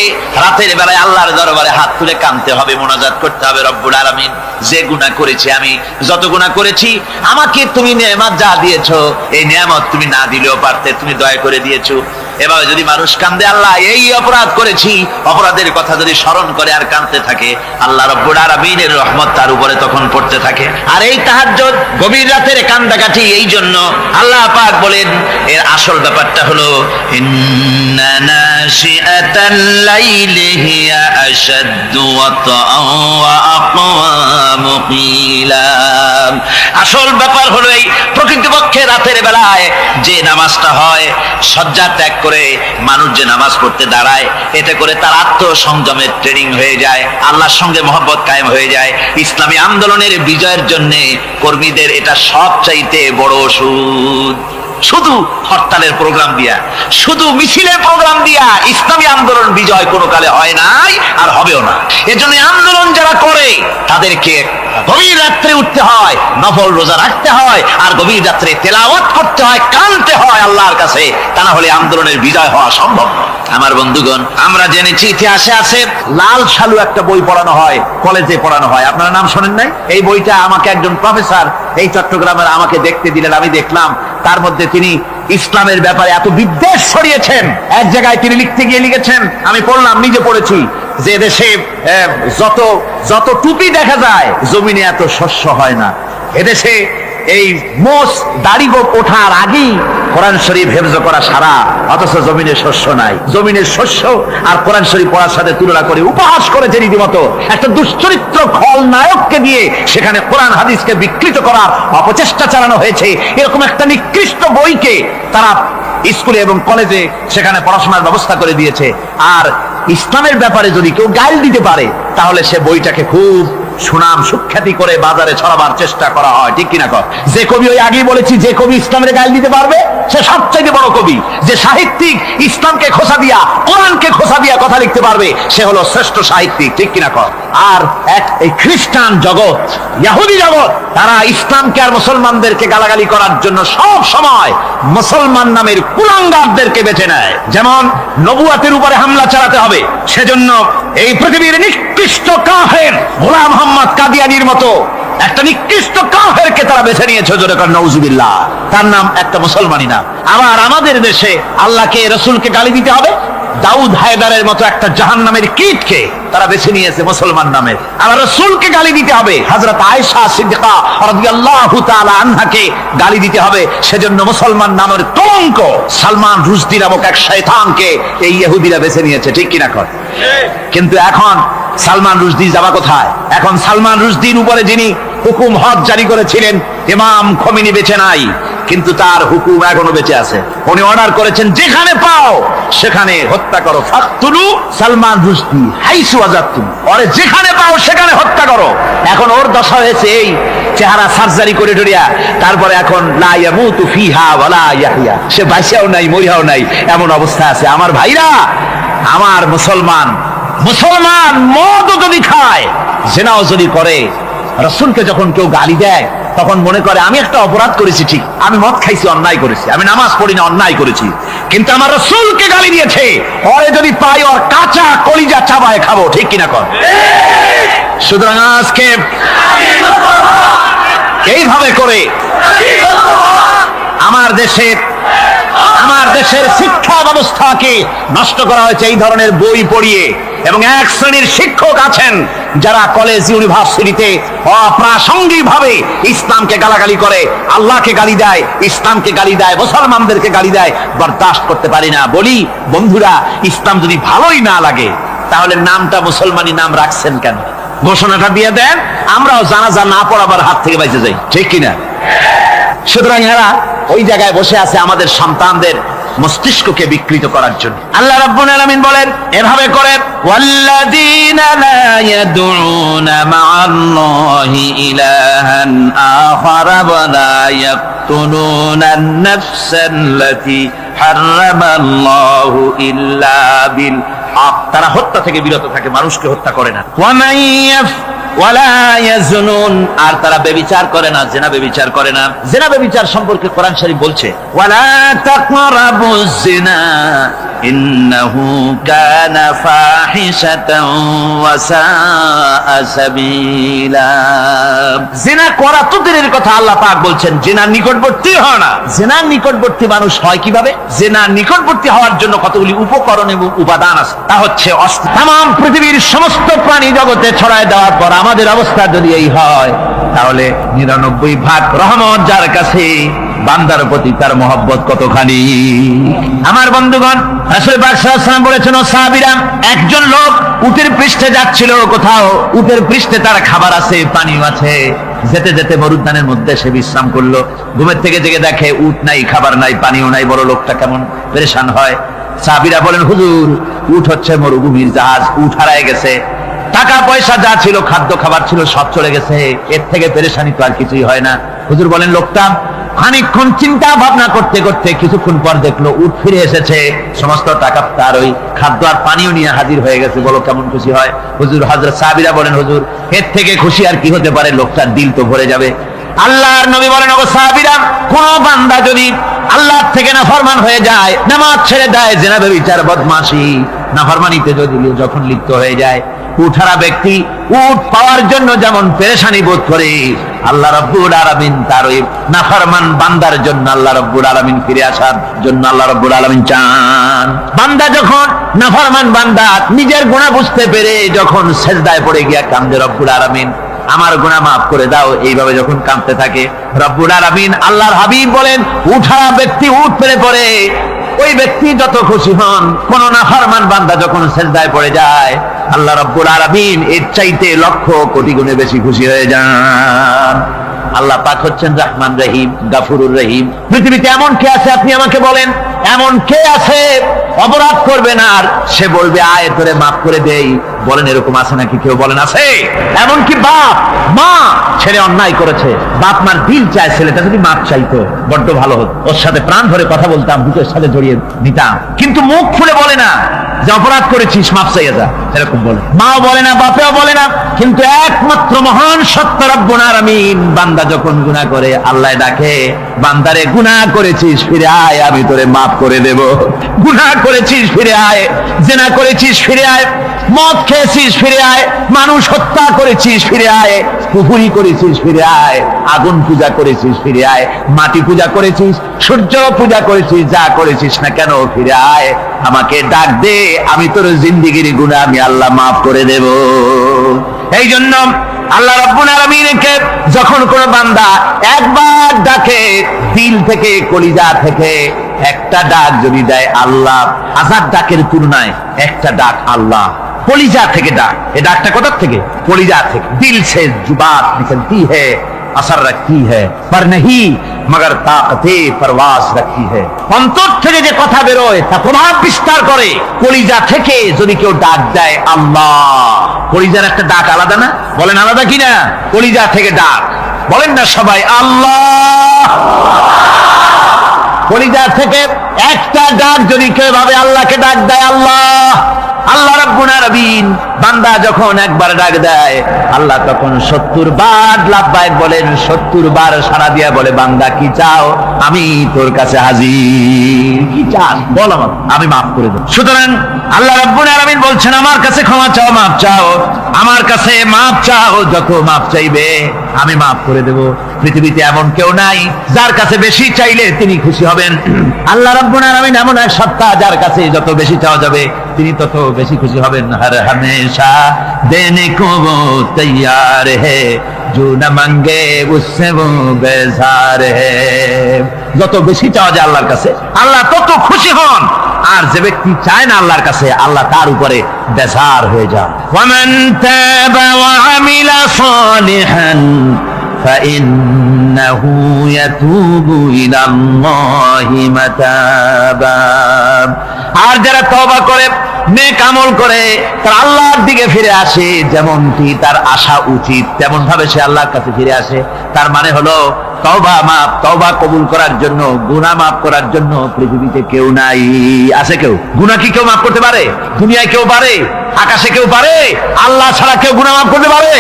রাতের বেলায় আল্লাহর দরবারে হাত তুলে কাঁদতে হবে, মোনাজাত করতে হবে, রব্বুল আলামিন, যে গুনাহ করেছি, আমি যত গুনাহ করেছি, আমাকে তুমি নিয়ামত যা দিয়েছো, এই নিয়ামত তুমি না দিলেও পারতে, তুমি দয়া করে দিয়েছো। এভাবে যদি মানুষ কান্দে, আল্লাহ এই অপরাধ করেছি, অপরাধের কথা যদি স্মরণ করে আর কাঁদতে থাকে, আল্লাহ রব্বুল আলামিনের রহমত তার উপরে তখন পড়তে থাকে। আর এই তাহাজ্জুদ, গভীর রাতের কান্দাকাটি, এই জন্য আল্লাহ পাক বলেন, এর আসল ব্যাপারটা হলো, ইন্না নাশিআতাল লাইলি হিয়া আশাদ্দু ওয়াতআন ওয়া আকওয়ামু কিলা। আসল ব্যাপার হলো এই প্রকৃতপক্ষে রাতের বেলায় যে নামাজটা হয়, শয্যা ত্যাগ করে মানুষ যে নামাজ পড়তে দাঁড়ায়, এতে করে তার আত্মসংযমের ট্রেনিং হয়ে যায়, আল্লাহর সঙ্গে মহব্বত কায়েম হয়ে যায়। ইসলামী আন্দোলনের বিজয়ের জন্য কর্মীদের এটা সবচাইতে বড় ওষুধ। শুধু হরতালের প্রোগ্রাম দিয়া, শুধু মিছিলের প্রোগ্রাম দিয়া ইসলামী আন্দোলন বিজয় কোনো কালে হয় নাই আর হবেও না। এজন্য আন্দোলন যারা করে তাদেরকে গভীর রাত্রে উঠতে হয়, নফল রোজা রাখতে হয়, আর গভীর রাত্রে তেলাওয়াত করতে হয়, কাঁদতে হয় আল্লাহর কাছে। তা না হলে আন্দোলনের বিজয় হওয়া সম্ভব নয়। আমার বন্ধুগণ, আমরা জেনেছি ইতিহাসে আছে লাল সালু একটা বই পড়ানো হয়, কলেজে পড়ানো হয়। আপনারা নাম শোনেন নাই? এই বইটা আমাকে একজন প্রফেসর এই চট্টগ্রামের আমাকে দেখতে দিলেন, আমি দেখলাম। তার মধ্যে তিনি ইসলামের ব্যাপারে এত বিদ্বেষ ছড়িয়েছেন। এক জায়গায় তিনি লিখতে গিয়ে লিখেছেন, আমি পড়লাম, নিজে পড়েছি, যে দেশে যত টুপি দেখা যায় জমিনে এত শস্য হয় না। এদেশে এই মোষ দাড়ি গোপ ওঠার আগেই কোরআন শরীফ হেফজ করা সারা, অথচ জমিনে শস্য নাই। জমিনের শস্য আর কোরআন শরীফ পড়ার সাথে তুলনা করে উপহাস করেছে রীতিমতো। একটা দুশ্চরিত্র খলনায়ককে দিয়ে সেখানে কোরআন হাদিসকে বিকৃত করার অপচেষ্টা চালানো হয়েছে। এরকম একটা নিকৃষ্ট বইকে তারা স্কুলে এবং কলেজে সেখানে পড়াশোনার ব্যবস্থা করে দিয়েছে। আর ইসলামের ব্যাপারে যদি কেউ গাইল দিতে পারে, তাহলে সে বইটাকে খুব সুনাম সুখ্যাতি করে বাজারে ছড়াবার চেষ্টা করা হয়, ঠিক কিনা কর? যে কবি, ওই আগেই বলেছি, যে কবি ইসলামের গাইল দিতে পারবে সে সবচাইতে বড় কবি। যে সাহিত্যিক ইসলামকে খোসা দিয়া, কোরআনকে খোসা দিয়া কথা লিখতে পারবে, সে হলো শ্রেষ্ঠ সাহিত্যিক, ঠিক কিনা কর? আর এই খ্রিস্টান জগৎ, ইহুদি জগৎ, তারা ইসলামকে আর মুসলমানদেরকে গালাগালি করার জন্য সব সময় মুসলমান নামের কুলাঙ্গারদেরকে বেছে নেয়। যেমন নবুয়াতের উপরে হামলা চালাতে হবে, সেজন্য এই পৃথিবীর নিকৃষ্ট কাফের গোলাম মোহাম্মদ কাদিয়ানির মতো একটা নিকৃষ্ট কাফেরকে তারা বেছে নিয়েছে, জোরে কর নাউজুবিল্লাহ। তার নাম একটা মুসলমানই না। আবার আমাদের দেশে আল্লাহকে, রাসূলকে গালি দিতে হবে, দাউদ হায়দারের মতো একটা জাহান্নামের কীটকে তারা বেছে নিয়েছে মুসলমান নামে। আবার রাসূলকে গালি দিতে হবে, হযরত আয়েশা সিদ্দিকা রাদিয়াল্লাহু তাআলা আনহাকে গালি দিতে হবে, সেজন্য মুসলমান নামের কলঙ্ক সালমান রুশদি নামক এক শয়তানকে এই ইহুদিরা বেছে নিয়েছে, ঠিক কিনা কর? কিন্তু এখন সালমান রুশদি যাবা কোথায়? এখন সালমান রুশদির উপরে যিনি হুকুম হজ জারি করেছিলেন, ইমাম খোমেনি বেঁচে নাই, কিন্তু তার হুকুম এখনো বেঁচে আছে। উনি অর্ডার করেছেন, যেখানে পাও সেখানে হত্যা করো। ফাকতুলু সালমান রুশদি হাইসু ওয়াজাদতুম, ওরে যেখানে পাও সেখানে হত্যা করো। এখন ওর দশা হয়েছে এই, চেহারা সার্জারি করে ডরিয়া, তারপরে এখন লা ইয়ামুতু ফিহা ওয়ালা ইয়াহইয়া, সে বাঁচিয়াও নাই মরিয়াও নাই, এমন অবস্থা আছে। আমার ভাইরা, আমার মুসলমান মদও যদি খায়, জিনাও যদি করে, রাসূলকে যখন কেউ গালি দেয়, তখন মনে করে আমি একটা অপরাধ করেছি, ঠিক, আমি মদ খাইছি, অন্যায় করেছি, আমি নামাজ পড়ি না, অন্যায় করেছি, কিন্তু আমার রাসূলকে গালি দিয়েছে, ওরে যদি পাই ওর কাঁচা কলিজা চাবায় খাবো, ঠিক কিনা কর? সুতরাং আজকে এইভাবে করে আমার দেশের শিক্ষা ব্যবস্থাকে নষ্ট করা হয়েছে এই ধরনের বই পড়িয়ে। এবং এক শ্রেণীর শিক্ষক আছেন যারা কলেজ ইউনিভার্সিটিতে অপ্রাসঙ্গিক ভাবে ইসলামকে গালাগালি করে, আল্লাহকে গালি দেয়, ইসলামকে গালি দেয়, মুসলমানদেরকে গালি দেয়। বরদাস্ত করতে পারি না। বলি বন্ধুরা, ইসলাম যদি ভালোই না লাগে, তাহলে নামটা মুসলমানি নাম রাখছেন কেন? ঘোষণাটা দিয়ে দেন, আমরাও জানাজা না পড়াবার হাত থেকে বেঁচে যাই, ঠিক কিনা? সুতরাং এরা ওই জায়গায় বসে আছে আমাদের সন্তানদের মস্তিষ্ককে বিকৃত করার জন্য। আল্লাহ রাব্বুল আলামিন বলেন এভাবে করে, ওয়াল্লাযীনা লা ইয়াদউনা মা'আল্লাহি ইলাহান আখারা ওয়া লা ইয়াকতুলুনান নাফসাল্লাতী হারামাল্লাহু ইল্লা বিল হক, তারা হত্যা থেকে বিরত থাকে, মানুষকে হত্যা করে না। ওয়া মান ওয়ালা ইয়াজনুন, আর তারা ব্যভিচার করে না, জিনা ব্যভিচার করে না। জিনা ব্যভিচার সম্পর্কে কোরআন শরীফ বলছে, ওয়ালা তাকরাবুজ জিনা ইন্নাহু কানা ফাহিশাতান ওয়া সাআ সাবিলা। জিনা করা তো দূরের কথা, আল্লাহ পাক বলছেন জিনার নিকটবর্তী হয় না। জিনার নিকটবর্তী মানুষ হয় কিভাবে? জিনার নিকটবর্তী হওয়ার জন্য কতগুলি উপকরণ এবং উপাদান আছে, তা হচ্ছে তামাম পৃথিবীর সমস্ত প্রাণী জগতে ছড়ায় দেওয়ার পর আমাদের অবস্থা যদি এই হয়, তাহলে 99 ভাগ রহমত যার কাছে, বান্দার প্রতি তার মহব্বত কতখানি। আমার বন্ধুগণ, রাসূল পাক সাল্লাল্লাহু আলাইহি ওয়াসাল্লাম বলেছেন, ও সাহাবীরা, একজন লোক উটের পৃষ্ঠে যাচ্ছিল কোথাও, উটের পৃষ্ঠে তার খাবার আছে, পানিও আছে, যেতে যেতে মরুদ্যানের মধ্যে সে বিশ্রাম করলো। ঘুমের থেকে জেগে দেখে উট নাই, খাবার নাই, পানিও নাই। বড় লোকটা কেমন পেরেশান হয়। সাহাবীরা বলেন, হুজুর, উট হচ্ছে মরুভূমির জাহাজ, উট হারায় গেছে, টাকা পয়সা যা ছিল, খাদ্য খাবার ছিল, সব চলে গেছে, এর থেকে পেরেশানি তো আর কিছুই হয় না। হুজুর বলেন, লোকটা খানিকক্ষণ চিন্তা ভাবনা করতে করতে কিছুক্ষণ পর দেখলো উট ফিরে এসেছে, সমস্ত টাকা তার ওই খাদ্য আর পানীয় নিয়ে হাজির হয়ে গেছে। বলো কেমন খুশি হয় হুজুর? হযরত সাহাবীরা বলেন, হুজুর এর থেকে খুশি আর কি হতে পারে, লোকটার দিল তো ভরে যাবে। আল্লাহর নবী বলেন, ওগো সাহাবীরা, কোন বান্দা যদি আল্লাহর থেকে নাফরমান হয়ে যায়, নামাজ ছেড়ে দেয়, জিনা ব্যভিচার বদমাশি নাফরমানিতে যদি যখন লিপ্ত হয়ে যায়, উঠারা ব্যক্তি উট পাওয়ার জন্য যেমন পেরেশানি বোধ করে, আল্লাহ রাব্বুল আলামিন তার ওই নাফরমান বান্দার জন্য আল্লাহ রাব্বুল আলামিন ফিরে আসার জন্য আল্লাহ রাব্বুল আলামিন চান। বান্দা যখন নাফরমান বান্দা নিজের গুনাহ বুঝতে পেরে যখন সেজদায় পড়ে গিয়া কান্দে, রব্বুল আলামিন আমার গুনাহ মাফ করে দাও, এইভাবে যখন কাঁদতে থাকে, রব্বুল আলামিন আল্লাহর হাবিব বলেন, উঠারা ব্যক্তি উঠ পেরে পড়ে, ওই ব্যক্তি যত খুশি হন। কোন নাফরমান বান্দা যখন সেজদায় পড়ে যায়, আল্লাহ রাব্বুল আলামিন এর চাইতে লক্ষ কোটি গুণে বেশি খুশি হয়ে যান। আল্লাহ পাক হচ্ছেন রহমান রহিম, গাফুরুর রহিম। পৃথিবীতে এমন কে আছে আপনি আমাকে বলেন? এমন কে আছে অপরাধ করবে না আর সে বলবে আয় তোরে মাফ করে দেই? বলেন এরকম আছে নাকি? কেউ বলেন আছে? এমন কি বাপ মা ছেলে অন্যায় করেছে, বাপ মার দিল চায় ছেলেটা যদি মাপ চাইতো বড্ড ভালো হতো, ওর সাথে প্রাণ ভরে কথা বলতাম, বুকের সাথে জড়িয়ে নিতাম, কিন্তু মুখ খুলে বলে না যে অপরাধ করেছিস মাফ চাইয়া যা, এরকম বলে। মাও বলে না, বাপেও বলে না, কিন্তু একমাত্র মহান সত্য রব্বুল আলামিন বান্দা যখন গুনাহ করে আল্লাহ ডাকে, বান্দারে গুনাহ করেছিস ফিরে আয়, আমি তোরে মাফ করে দেব। গুনাহ করেছিস ফিরে আয়, জিনা করেছিস ফিরে আয়, মদ খেয়েছিস ফিরে আয়, মানুষ হত্যা করেছিস ফিরে আয়, কুফরি করেছিস ফিরে আয়, আগুন পূজা করেছিস ফিরে আয়, মাটি পূজা করেছিস, সূর্য পূজা করেছিস, যা করেছিস না কেন ফিরে আয়, আমাকে ডাক দে, আমি তোর জিন্দেগির গুনাহ আমি আল্লাহ মাফ করে দেব। এই জন্য আল্লাহ রাব্বুল আলামিনকে যখন কোন বান্দা একবার ডাকে, দিল থেকে কলিজা থেকে একটা ডাক যদি দেয় আল্লাহ, হাজার ডাকের তুলনায় একটা ডাক আল্লাহ কলিজা থেকে ডাক। এই ডাকটা কোথা থেকে? কলিজা থেকে। দিল সে जुबात निकलती है, असर रखती है पर नहीं मगर ताकते परवास रखती है। অন্তর থেকে যে কথা বেরোয় তা প্রভাব বিস্তার করে। কলিজা থেকে যদি কেউ ডাক দেয় আল্লাহ, কলিজার একটা ডাক আলাদা না? বলেন আলাদা কিনা? কলিজা থেকে ডাক, বলেন না সবাই আল্লাহ। কলিজা থেকে একটা ডাক যদি কেউ ভাবে আল্লাহকে ডাক দেয় আল্লাহ, আল্লাহ রাব্বুল আলামিন বান্দা যখন একবার ডাক দেয়, আল্লাহ তখন 70 বার লাব্বাইক বলেন, 70 বার সাড়া দিয়া বলে, বান্দা কি চাও? আমি তোর কাছে হাজির। কি চাস বল, আমি মাফ করে দেব। সুতরাং আল্লাহ রাব্বুল আলামিন বলছেন, আমার কাছে ক্ষমা চাও, মাফ চাও, আমার কাছে মাফ চাও, যত মাফ চাইবে আমি মাফ করে দেব। পৃথিবীতে এমন কেউ নাই যার কাছে বেশি চাইলে তিনি খুশি হবেন। আল্লাহ রাব্বুল আলামিন এমন এক সত্তা যার কাছে যত বেশি চাওয়া যাবে তিনি তত বেশি খুশি হবেন। হর হমেশা দেনে কো वो तैयार है, जो न मांगे उससे वो बेजार है। যত বেশি চাওয়া যায় আল্লাহর কাছে আল্লাহ তত খুশি হন, আর যে ব্যক্তি চায় না আল্লাহর কাছে আল্লাহ তার উপরে বেজার হয়ে যান। ওয়ামান তাবা ওয়া আমিলা সালিহান فإنه يتوب إلى الله متابا। আর যারা তওবা করে, নেক আমল করে, তার আল্লাহর দিকে ফিরে আসে, যেমনটি তার আশা উচিত তেমন ভাবে সে আল্লাহর কাছে ফিরে আসে, তার মানে হলো তওবা মাফ, তওবা কবুল করার জন্য, গুনাহ মাফ করার জন্য পৃথিবীতে কেউ নাই। আছে কেউ? গুনাহ কি কেউ মাফ করতে পারে? দুনিয়ায় কেউ পারে? আকাশে কেউ পারে? আল্লাহ ছাড়া কেউ গুনাহ মাফ করতে পারে?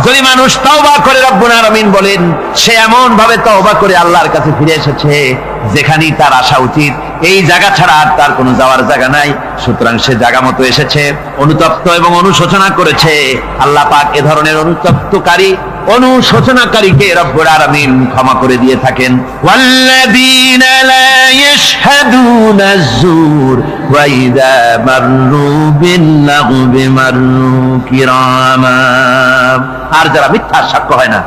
যদি মানুষ তওবা করে, রব্বুল আলামিন বলেন সে এমন ভাবে তওবা করে আল্লাহর কাছে ফিরে এসেছে যেখানেই তার আসা উচিত, এই জায়গা ছাড়া আর তার কোনো যাওয়ার জায়গা নাই। সুতরাং সে জায়গা মতো এসেছে, অনুতপ্ত এবং অনুশোচনা করেছে। আল্লাহ পাক এ ধরনের অনুতপ্তকারী, অনুশোচনাকারীকে রব্বুল আলামিন ক্ষমা করে দিয়ে থাকেন। ওয়াল্লাযীনা লা ইয়াশহাদুনা আয-যুর ওয়া ইযা মাররু বিল-লাগবি মাররু কিরামা। আর যারা মিথ্যার সাক্ষ্য হয় না,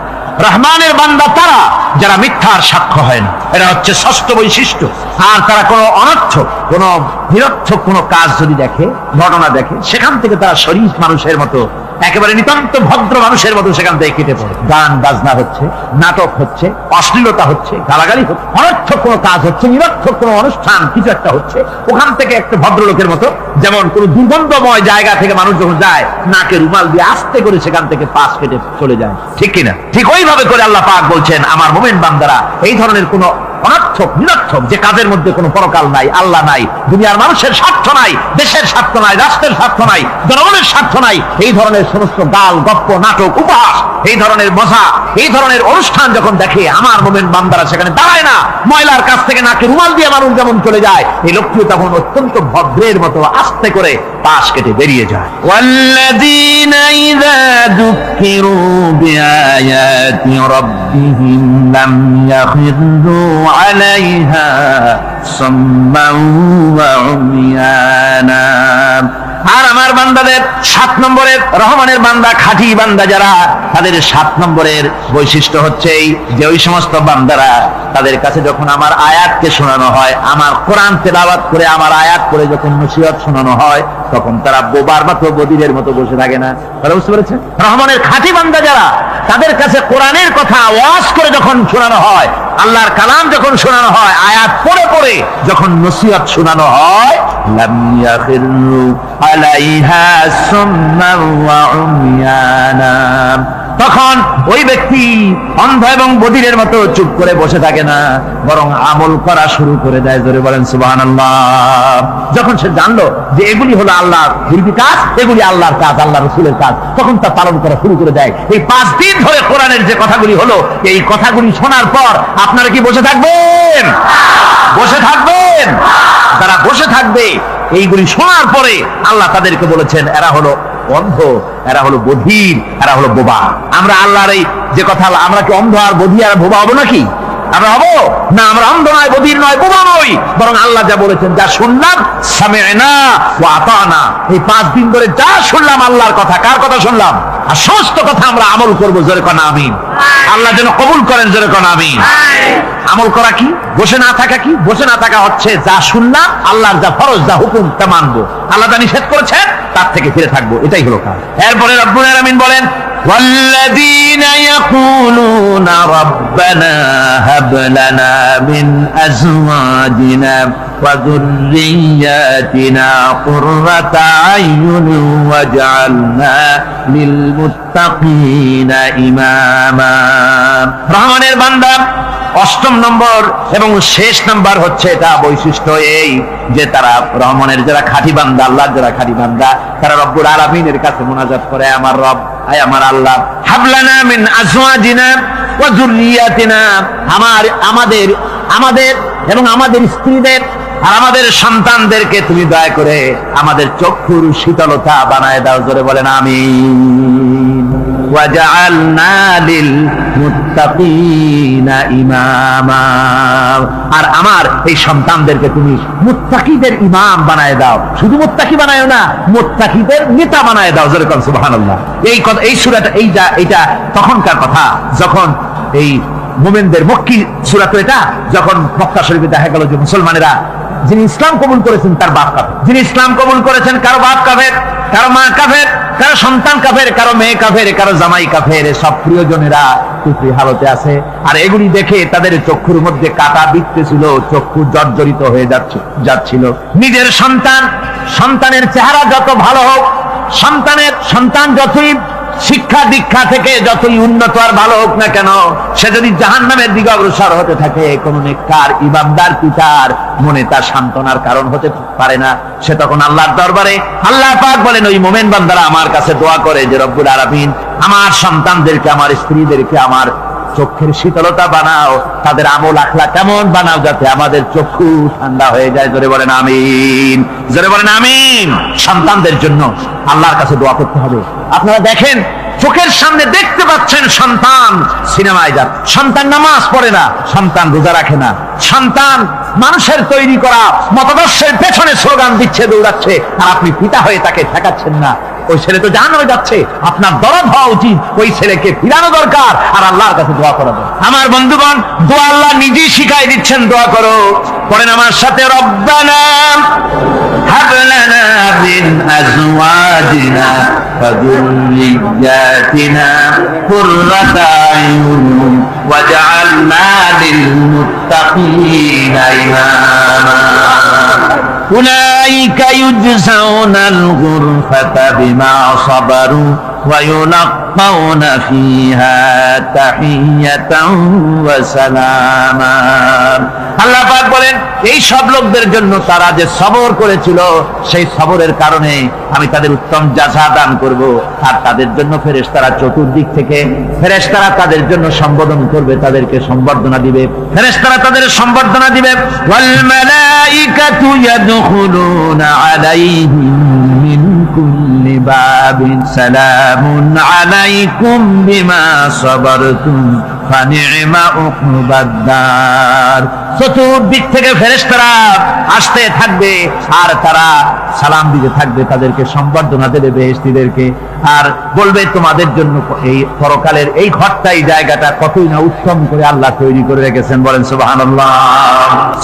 রহমানের বান্দা তারা যারা মিথ্যার সাক্ষ্য হয় না, এটা হচ্ছে ষষ্ঠ বৈশিষ্ট্য। আর তারা কোনো অনর্থক, কোনো নিরর্থক কোনো কাজ যদি দেখে, ঘটনা দেখে, সেখান থেকে তারা শরীফ মানুষের মতো একেবারে নিতান্ত ভদ্র মানুষের মতো সেখান থেকে কেটে পড়ে। গান বাজনা হচ্ছে, নাটক হচ্ছে, অশ্লীলতা হচ্ছে, গালাগালি হচ্ছে, অনর্থক কোনো কাজ হচ্ছে, নিরর্থক কোনো অনুষ্ঠান কিছু একটা হচ্ছে, ওখান থেকে একটা ভদ্রলোকের মতো, যেমন কোন দুর্গন্ধময় জায়গা থেকে মানুষ যখন যায় নাকে রুমাল দিয়ে আস্তে করে সেখান থেকে পাশ কেটে চলে যায়, ঠিক কিনা? ঠিক ওইভাবে করে আল্লাহ পাক বলছেন আমার মুমিন বান্দারা এই ধরনের কোন অনর্থক নিরর্থক যে কাজের মধ্যে কোনো পরকাল নাই, আল্লাহ নাই, দুনিয়ার মানুষের স্বার্থ নাই, দেশের স্বার্থ নাই, রাষ্ট্রের স্বার্থ নাই, জনগণের স্বার্থ নাই, এই ধরনের সমস্ত গাল গপ্প নাটক উপহাস, এই ধরনের মজা, এই ধরনের অনুষ্ঠান যখন দেখে আমার মুমিন বান্দারা সেখানে দাঁড়ায় না। ময়লার কাছ থেকে নাকে রুমাল দিয়ে মানুষ যেমন চলে যায়, এই লোকটিও তখন অত্যন্ত ভদ্রের মতো আস্তে করে পাশ কেটে বেরিয়ে যায়। والذين إذا ذكروا بآيات ربهم لم يخروا عليها صما وعميانا। আর আমার বান্দাদের 7 নম্বরের রহমানের বান্দা, খাঁটি বান্দা যারা, তাদের 7 নম্বরের বৈশিষ্ট্য হচ্ছে এই যে ওই সমস্ত বান্দারা তাদের কাছে যখন আমার আয়াতকে শোনানো হয়, আমার কোরআন তেলাওয়াত করে আমার আয়াত করে যখন নসিহত শোনানো হয়, তখন তারা বোবার মতো বধিরের মতো বসে থাকে না। তারা বুঝতে পেরেছে? রহমানের খাঁটি বান্দা যারা, তাদের কাছে কোরআনের কথা ওয়াজ করে যখন শোনানো হয়, আল্লাহর কালাম যখন শোনানো হয়, আয়াত পড়ে পড়ে যখন নসিহত শোনানো হয়, লাম ইয়াখিরু আলাইহা সুম্মান ওয়া উমিয়ানা, তখন ওই ব্যক্তি অন্ধ এবং বধিরের মতো চুপ করে বসে থাকে না, বরং আমল করা শুরু করে দেয়। জোরে বলেন সুবহানাল্লাহ। যখন সে জানলো যে এগুলি হলো আল্লাহর দিব্যি কাজ, এগুলি আল্লাহর কাজ, আল্লাহ রাসূলের কাজ, তখন তা পালন করা শুরু করে দেয়। এই 5 দিন ধরে কোরআনের যে কথাগুলি হলো, এই কথাগুলি শোনার পর আপনারা কি বসে থাকবেন? বসে থাকবেন? তারা বসে থাকবে। এইগুলি শোনার পরে আল্লাহ তাদেরকে বলেছেন এরা হলো অন্ধ, এরা হলো বধির, এরা হলো বোবা। আমরা আল্লাহর এই যে কথা, আমরা কি অন্ধ আর বধির আর বোবা হবো নাকি? আমরা হবো না? আমরা অন্ধ নয়, বধির নয়, বোবা নই, বরং আল্লাহ যা বলেছেন, যা শুনলাম সামি'না ওয়া আতানা, এই 5 দিন ধরে যা শুনলাম আল্লাহর কথা, কার কথা শুনলাম? আর সমস্ত কথা আমরা আমল করবো। জোরে কোন আমিন। আল্লাহ যেন কবুল করেন। জোরে কোন আমিন। আমল করা কি? বসে না থাকা কি? বসে না থাকা হচ্ছে যা শুনলাম, আল্লাহর যা ফরজ, যা হুকুম, তা মানবো। আল্লাহ যা নিষেধ করেছেন তার থেকে ফিরে থাকবো, এটাই হলো কাজ। এরপরে রব্বুল আলামিন বলেন والذين يقولون ربنا هب لنا من أزواجنا وذرياتنا قرة أعين واجعلنا للمتقين إماما। রহমানের বান্দা 8ম নম্বর এবং শেষ নাম্বার হচ্ছে এটা বৈশিষ্ট্য এই যে তারা রহমানের যারা খাঁটি বান্দা, আল্লাহর যারা খাঁটি বান্দা, তারা রব্বুল আলামিনের কাছে মুনাজাত করে, আমার রব, আয় আমার আল্লাহ, হাবলানা মিন আজওয়াজিনা ওয়া যুররিয়াতিনা, আমাদের এবং আমাদের স্ত্রীদের আর আমাদের সন্তানদেরকে তুমি দয়া করে আমাদের চক্ষুর শীতলতা বানায় দাও। জোরে বলেন আমিন। ওয়াজআলনা লিল মুত্তাকিনা ইমামা, আর আমার এই সন্তানদেরকে তুমি মুত্তাকিদের ইমাম বানায় দাও। শুধু মুত্তাকি বানায়ও না, মুত্তাকিদের নেতা বানায় দাও। জোরে বলেন সুবহানাল্লাহ। এই কথা, এই সূরাটা, এইটা তখনকার কথা যখন এই মুমিনদের মক্কি সূরা, তো এটা যখন মক্কা শরীফে দেখা গেল যে মুসলমানেরা, যিনি ইসলাম কবুল করেছেন তার বাপ কাফের, যিনি ইসলাম কবুল করেছেন কারো বাপ কাফের, কারো মা কাফের, কারো সন্তান কাফের, কারো মেয়ে কাফের, কারো জামাই কাফের, সব প্রিয়জনেরা কুফরি হালতে আছে। আর এগুলি দেখে তাদের চক্ষুর মধ্যে কাঁটা বিঁধতেছিল, চক্ষু জর্জরিত হয়ে যাচ্ছিল। নিজের সন্তানের চেহারা যত ভালো হোক, সন্তান যতই শিক্ষা দীক্ষা থেকে যতই উন্নত আর ভালো হোক না কেন, সে যদি জাহান্নামের দিকে অগ্রসর হতে থাকে, কোন নেককার ইমানদার পিতার মনে তার সান্ত্বনার কারণ হতে পারে না। সে তখন আল্লাহর দরবারে, আল্লাহ পাক বলেন ওই মুমিন বান্দারা আমার কাছে দোয়া করে যে রব্বুল আলামিন আমার সন্তানদেরকে, আমার স্ত্রীদেরকে আমার চোখের শীতলতা বানাও, তাদের আমল আখলা কেমন বানাও, যাতে আমাদের চক্ষু ঠান্ডা হয়ে যায়। জোরে বলেন আমিন। জোরে বলেন আমিন। সন্তানদের জন্য আল্লাহর কাছে দোয়া করতে হবে। আপনারা দেখেন, চোখের সামনে দেখতে পাচ্ছেন সন্তান সিনেমায় যাচ্ছে, সন্তান নামাজ পড়ে না, সন্তান রোজা রাখে না, সন্তান মানুষের তৈরি করা মতাদর্শের পেছনে স্লোগান দিচ্ছে, দৌড়াচ্ছে, আর আপনি পিতা হয়ে তাকে ঠেকাচ্ছেন না। ওই ছেলে তো জাহান্নামে যাচ্ছে, আপনার দরদ হওয়া উচিত, ওই ছেলেকে ফিরানো দরকার, আর আল্লাহর কাছে দোয়া করা দরকার। আমার বন্ধুগণ, দোয়া আল্লাহ নিজেই শিখাই দিচ্ছেন, দোয়া করো। পড়েন আমার সাথে, রব্বানা হাব লানা মিন আজওয়াজিনা ওয়া যুররিয়্যাতিনা কুররাতা আয়ুন ওয়াজআলনা লিল মুত্তাকিনা ইমামা উলাইকা ইউজজাউনাল গুরফাতা বিমা সাবারু ওয়া ইউলাক্কাউনা ফিহা তাহিয়াতান ওয়া সালামা। আল্লাহ পাক বলেন, এই সব লোকদের জন্য তারা যে সবর করেছিল, সেই সবরের কারণে আমি তাদের উত্তম জাযা দান করব। আর তাদের জন্য ফেরেশতারা চতুর্দিক থেকে ফেরেশতারা তাদের জন্য সম্বোধন করবে, তাদেরকে সম্বর্ধনা দিবে, ফেরেশতারা তাদের সম্বর্ধনা দিবে। ওয়াল মালাইকাতু ইয়াদখুলুনা আলাইহিম মিন কুল্লি বাবিন সালামুন আলাইকুম বিমা সাবারতুম ফানি'মা উকবাদ-দার। চতুর্দিক থেকে ফেরেশতারা আসতে থাকবে আর তারা সালাম দিতে থাকবে, তাদেরকে সম্বর্ধনা দেবে বেহেশতীদেরকে, আর বলবে তোমাদের জন্য এই পরকালের এই ঘরটা, এই জায়গাটা কতই না উত্তম করে আল্লাহ তৈরি করে রেখেছেন। বলেন সুবহানাল্লাহ।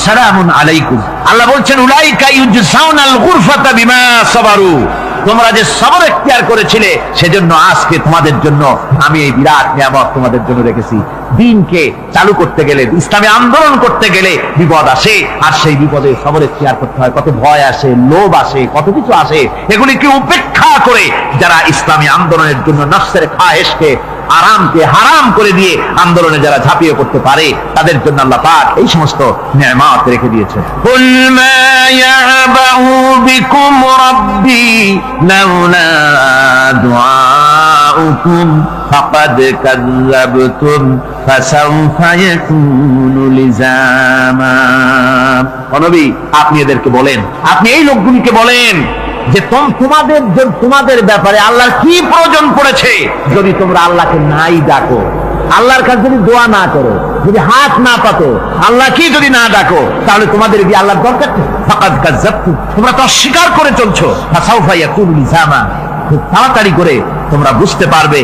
সালামুন আলাইকুম। আল্লাহ বলছেন, উলাইকা ইউজজাউনাল গুরফাতা বিমা সাবারু। তোমরা যে সবর এখতিয়ার করেছিলে, সেজন্য আজকে তোমাদের জন্য আমি এই বিরাট নিয়ামত তোমাদের জন্য রেখেছি। দ্বীনকে চালু করতে গেলে, ইসলামী আন্দোলন করতে গেলে বিপদ আসে, আর সেই বিপদে সবর এখতিয়ার করতে হয়। কত ভয় আসে, লোভ আসে, কত কিছু আসে। এগুলিকে উপেক্ষা করে যারা ইসলামী আন্দোলনের জন্য নফসের খায়েশকে, আরামকে হারাম করে দিয়ে আন্দোলনে যারা ঝাঁপিয়ে পড়তে পারে, তাদের জন্য আল্লাহ পাক এই সমস্ত নিয়ামত রেখে দিয়েছেন। কুল মা ইয়াবাউ বিকুম রাব্বি লাউলা দুআউকুম ফাকাদ কাযযাবতুম ফাসাউফা ইয়াকুনু লিজামা। নবী, আপনি এদেরকে বলেন, আপনি এই লোকগুলিকে বলেন যে তোমাদের ব্যাপারে আল্লাহর কি প্রয়োজন পড়েছে যদি তোমরা আল্লাহকে নাই ডাকো, আল্লাহর কাছে যদি দোয়া না করো, যদি হাত না পাতো, আল্লাহ কি যদি না ডাকো, তাহলে তোমাদের কি আল্লাহর দরকার নেই? ফাকাদ কাযযাবতুম, তোমরা তো অস্বীকার করে চলছো। ফাসাউফা ইয়াকুনু লিজামা, খুব তাড়াতাড়ি করে তোমরা বুঝতে পারবে,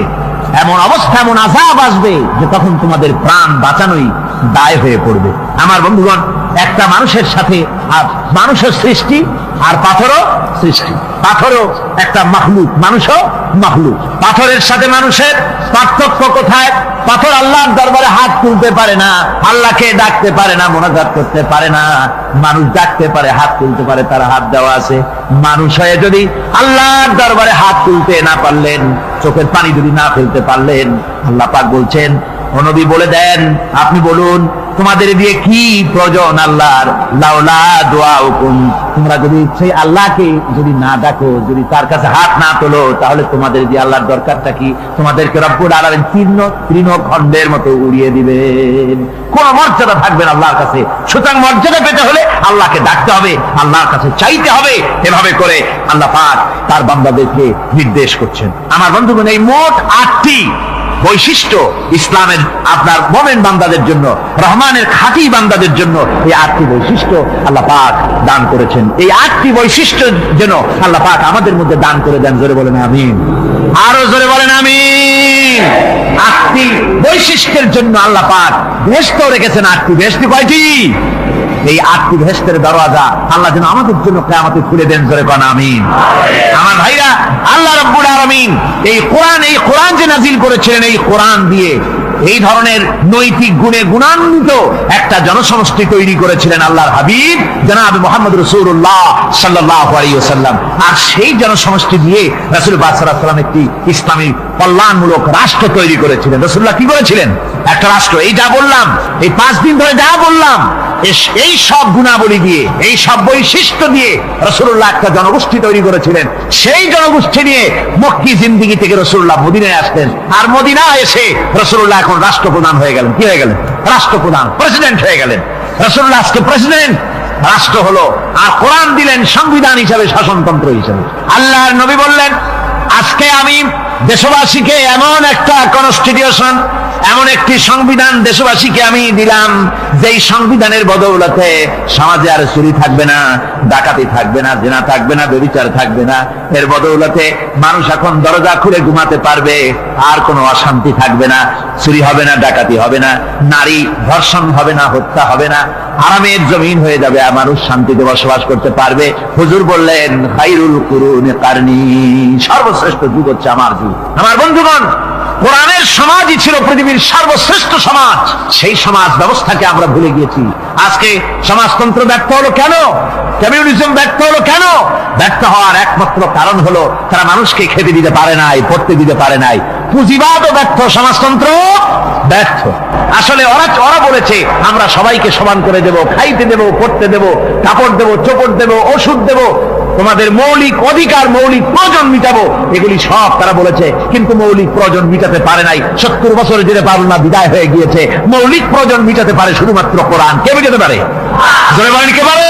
এমন অবস্থা, এমন আযাব আসবে যে তখন তোমাদের প্রাণ বাঁচানোই দায় হয়ে পড়বে। আমার বন্ধুগণ, একটা মানুষের সাথে, আর মানুষের সৃষ্টি আর পাথরও সৃষ্টি, পাথরও একটা মাখলুক, মানুষও মাখলুক। পাথরের সাথে মানুষের পার্থক্য কোথায়? পাথর আল্লাহর দরবারে হাত তুলতে পারে না, আল্লাহকে ডাকতে পারে না, মোনাজাত করতে পারে না। মানুষ ডাকতে পারে, হাত তুলতে পারে, তার হাত দেওয়া আছে। মানুষ হয়ে যদি আল্লাহর দরবারে হাত তুলতে না পারলেন, চোখের পানি যদি না ফেলতে পারলেন, আল্লাহ পাক বলছেন, ও নবী বলে দেন, আপনি বলুন তোমাদের দিয়ে কি প্রয়োজন আল্লাহর? লাউলা দুআউকুম, তোমরা যদি সেই আল্লাহকে যদি না ডাকো, যদি তার কাছে হাত না তোলো, তাহলে তোমাদের দিয়ে আল্লাহর দরকারটা কি? তোমাদেরকে রব্বুল আলামিন তৃণখণ্ডের মতো উড়িয়ে দিবেন, কোন মর্যাদা থাকবে না আল্লাহর কাছে। সুতরাং মর্যাদা পেতে হলে আল্লাহকে ডাকতে হবে, আল্লাহর কাছে চাইতে হবে। এভাবে করে আল্লাহ পাক তার বান্দাদেরকে নির্দেশ করছেন। আমার বন্ধুগণ, এই মোট 8টি বৈশিষ্ট্য ইসলামের আপনার মুমিন বান্দাদের জন্য, রহমানের খাঁটি বান্দাদের জন্য এই 8টি বৈশিষ্ট্য আল্লাহ পাক দান করেছেন। এই 8টি বৈশিষ্ট্য যেন আল্লাহ পাক আমাদের মধ্যে দান করে দেন। জোরে বলেন আমিন, আরো জোরে বলেন আমিন। 8টি বৈশিষ্ট্যের জন্য আল্লাহ পাক বেহেশত রেখেছেন। 8টি বেহেশত কয়টি? এই 8টি বেহেশতের দরওয়াজা আল্লাহ যেন আমাদের জন্য কিয়ামতে খুলে দেন। জোরে বলেন আমিন। আমার ভাইরা, আল্লাহ রাব্বুল আলামিন এই কোরআন যে নাযিল করেছিলেন, এই কোরআন দিয়ে এই ধরনের নৈতিক গুণে গুণান্বিত একটা জনসমষ্টি তৈরি করেছিলেন আল্লাহর হাবিব জনাব মুহাম্মদ রাসূলুল্লাহ সাল্লাল্লাহু আলাইহি ওয়াসাল্লাম। আর সেই জনসমষ্টি দিয়ে রাসূল পাক সাল্লাল্লাহু আলাইহি ওয়াসাল্লাম একটি ইসলামী কল্যাণমূলক রাষ্ট্র তৈরি করেছিলেন। রাসূলুল্লাহ কি করেছিলেন? একটা রাষ্ট্র, এই যা বললাম, এই 5 দিন ধরে যা বললাম, এই সব গুণাবলী দিয়ে, এই সব বৈশিষ্ট্য দিয়ে রাসূলুল্লাহ একটা জনগোষ্ঠী তৈরি করেছিলেন। সেই জনগোষ্ঠী নিয়ে মক্কি জিন্দেগি থেকে রাসূলুল্লাহ মদিনায় আসলেন। আর মদিনায় এসে রাসূলুল্লাহ এখন রাষ্ট্রপ্রধান হয়ে গেলেন। কি হয়ে গেলেন? রাষ্ট্রপ্রধান, প্রেসিডেন্ট হয়ে গেলেন। রাসূলুল্লাহ আজকে প্রেসিডেন্ট, রাষ্ট্র হলো। আর কোরআন দিলেন সংবিধান হিসাবে, শাসনতন্ত্র হিসাবে। আল্লাহর নবী বললেন, আজকে আমি দেশবাসীকে এমন একটা কনস্টিটিউশন, এমন একটি সংবিধান দেশবাসীকে আমি দিলাম, যেই সংবিধানের বদৌলতে সমাজে আর চুরি থাকবে না, ডাকাতি থাকবে না, জিনা থাকবে না, ব্যভিচার থাকবে না। এর বদৌলতে মানুষ এখন দরজা খুলে ঘুমাতে পারবে, আর কোনো অশান্তি থাকবে না, চুরি হবে না, ডাকাতি হবে না, নারী ধর্ষণ হবে না, হত্যা হবে না, আরামের জমিন হয়ে যাবে, আর মানুষ শান্তিতে বসবাস করতে পারবে। হুজুর বললেন, খায়রুল কুরুনি কারনি, সর্বশ্রেষ্ঠ যুগ হচ্ছে আমার যুগ। আমার বন্ধুগণ, কোরআনের সমাজই ছিল পৃথিবীর সর্বশ্রেষ্ঠ সমাজ। সেই সমাজ ব্যবস্থাকে আমরা ভুলে গিয়েছি। আজকে সমাজতন্ত্র ব্যর্থ হলো কেন? কমিউনিজম ব্যর্থ হলো কেন? ব্যর্থ হওয়ার একমাত্র কারণ হলো তারা মানুষকে খেতে দিতে পারে নাই, পড়তে দিতে পারে নাই। পুঁজিবাদও ব্যর্থ, সমাজতন্ত্র ব্যর্থ। আসলে ওরা বলেছে আমরা সবাইকে সমান করে দেব, খাইতে দেব, পড়তে দেব, কাপড় দেব, চোপড় দেব, ওষুধ দেব, তোমাদের মৌলিক অধিকার, মৌলিক প্রয়োজন মিটাবো, এগুলি সব তারা বলেছে। কিন্তু মৌলিক প্রয়োজন মিটাতে পারে নাই। 70 বছর যেতে পারল না, বিদায় হয়ে গিয়েছে। মৌলিক প্রয়োজন মিটাতে পারে শুধুমাত্র কোরআন। কে মিটাতে পারে? জোরে বলেন, কে পারে?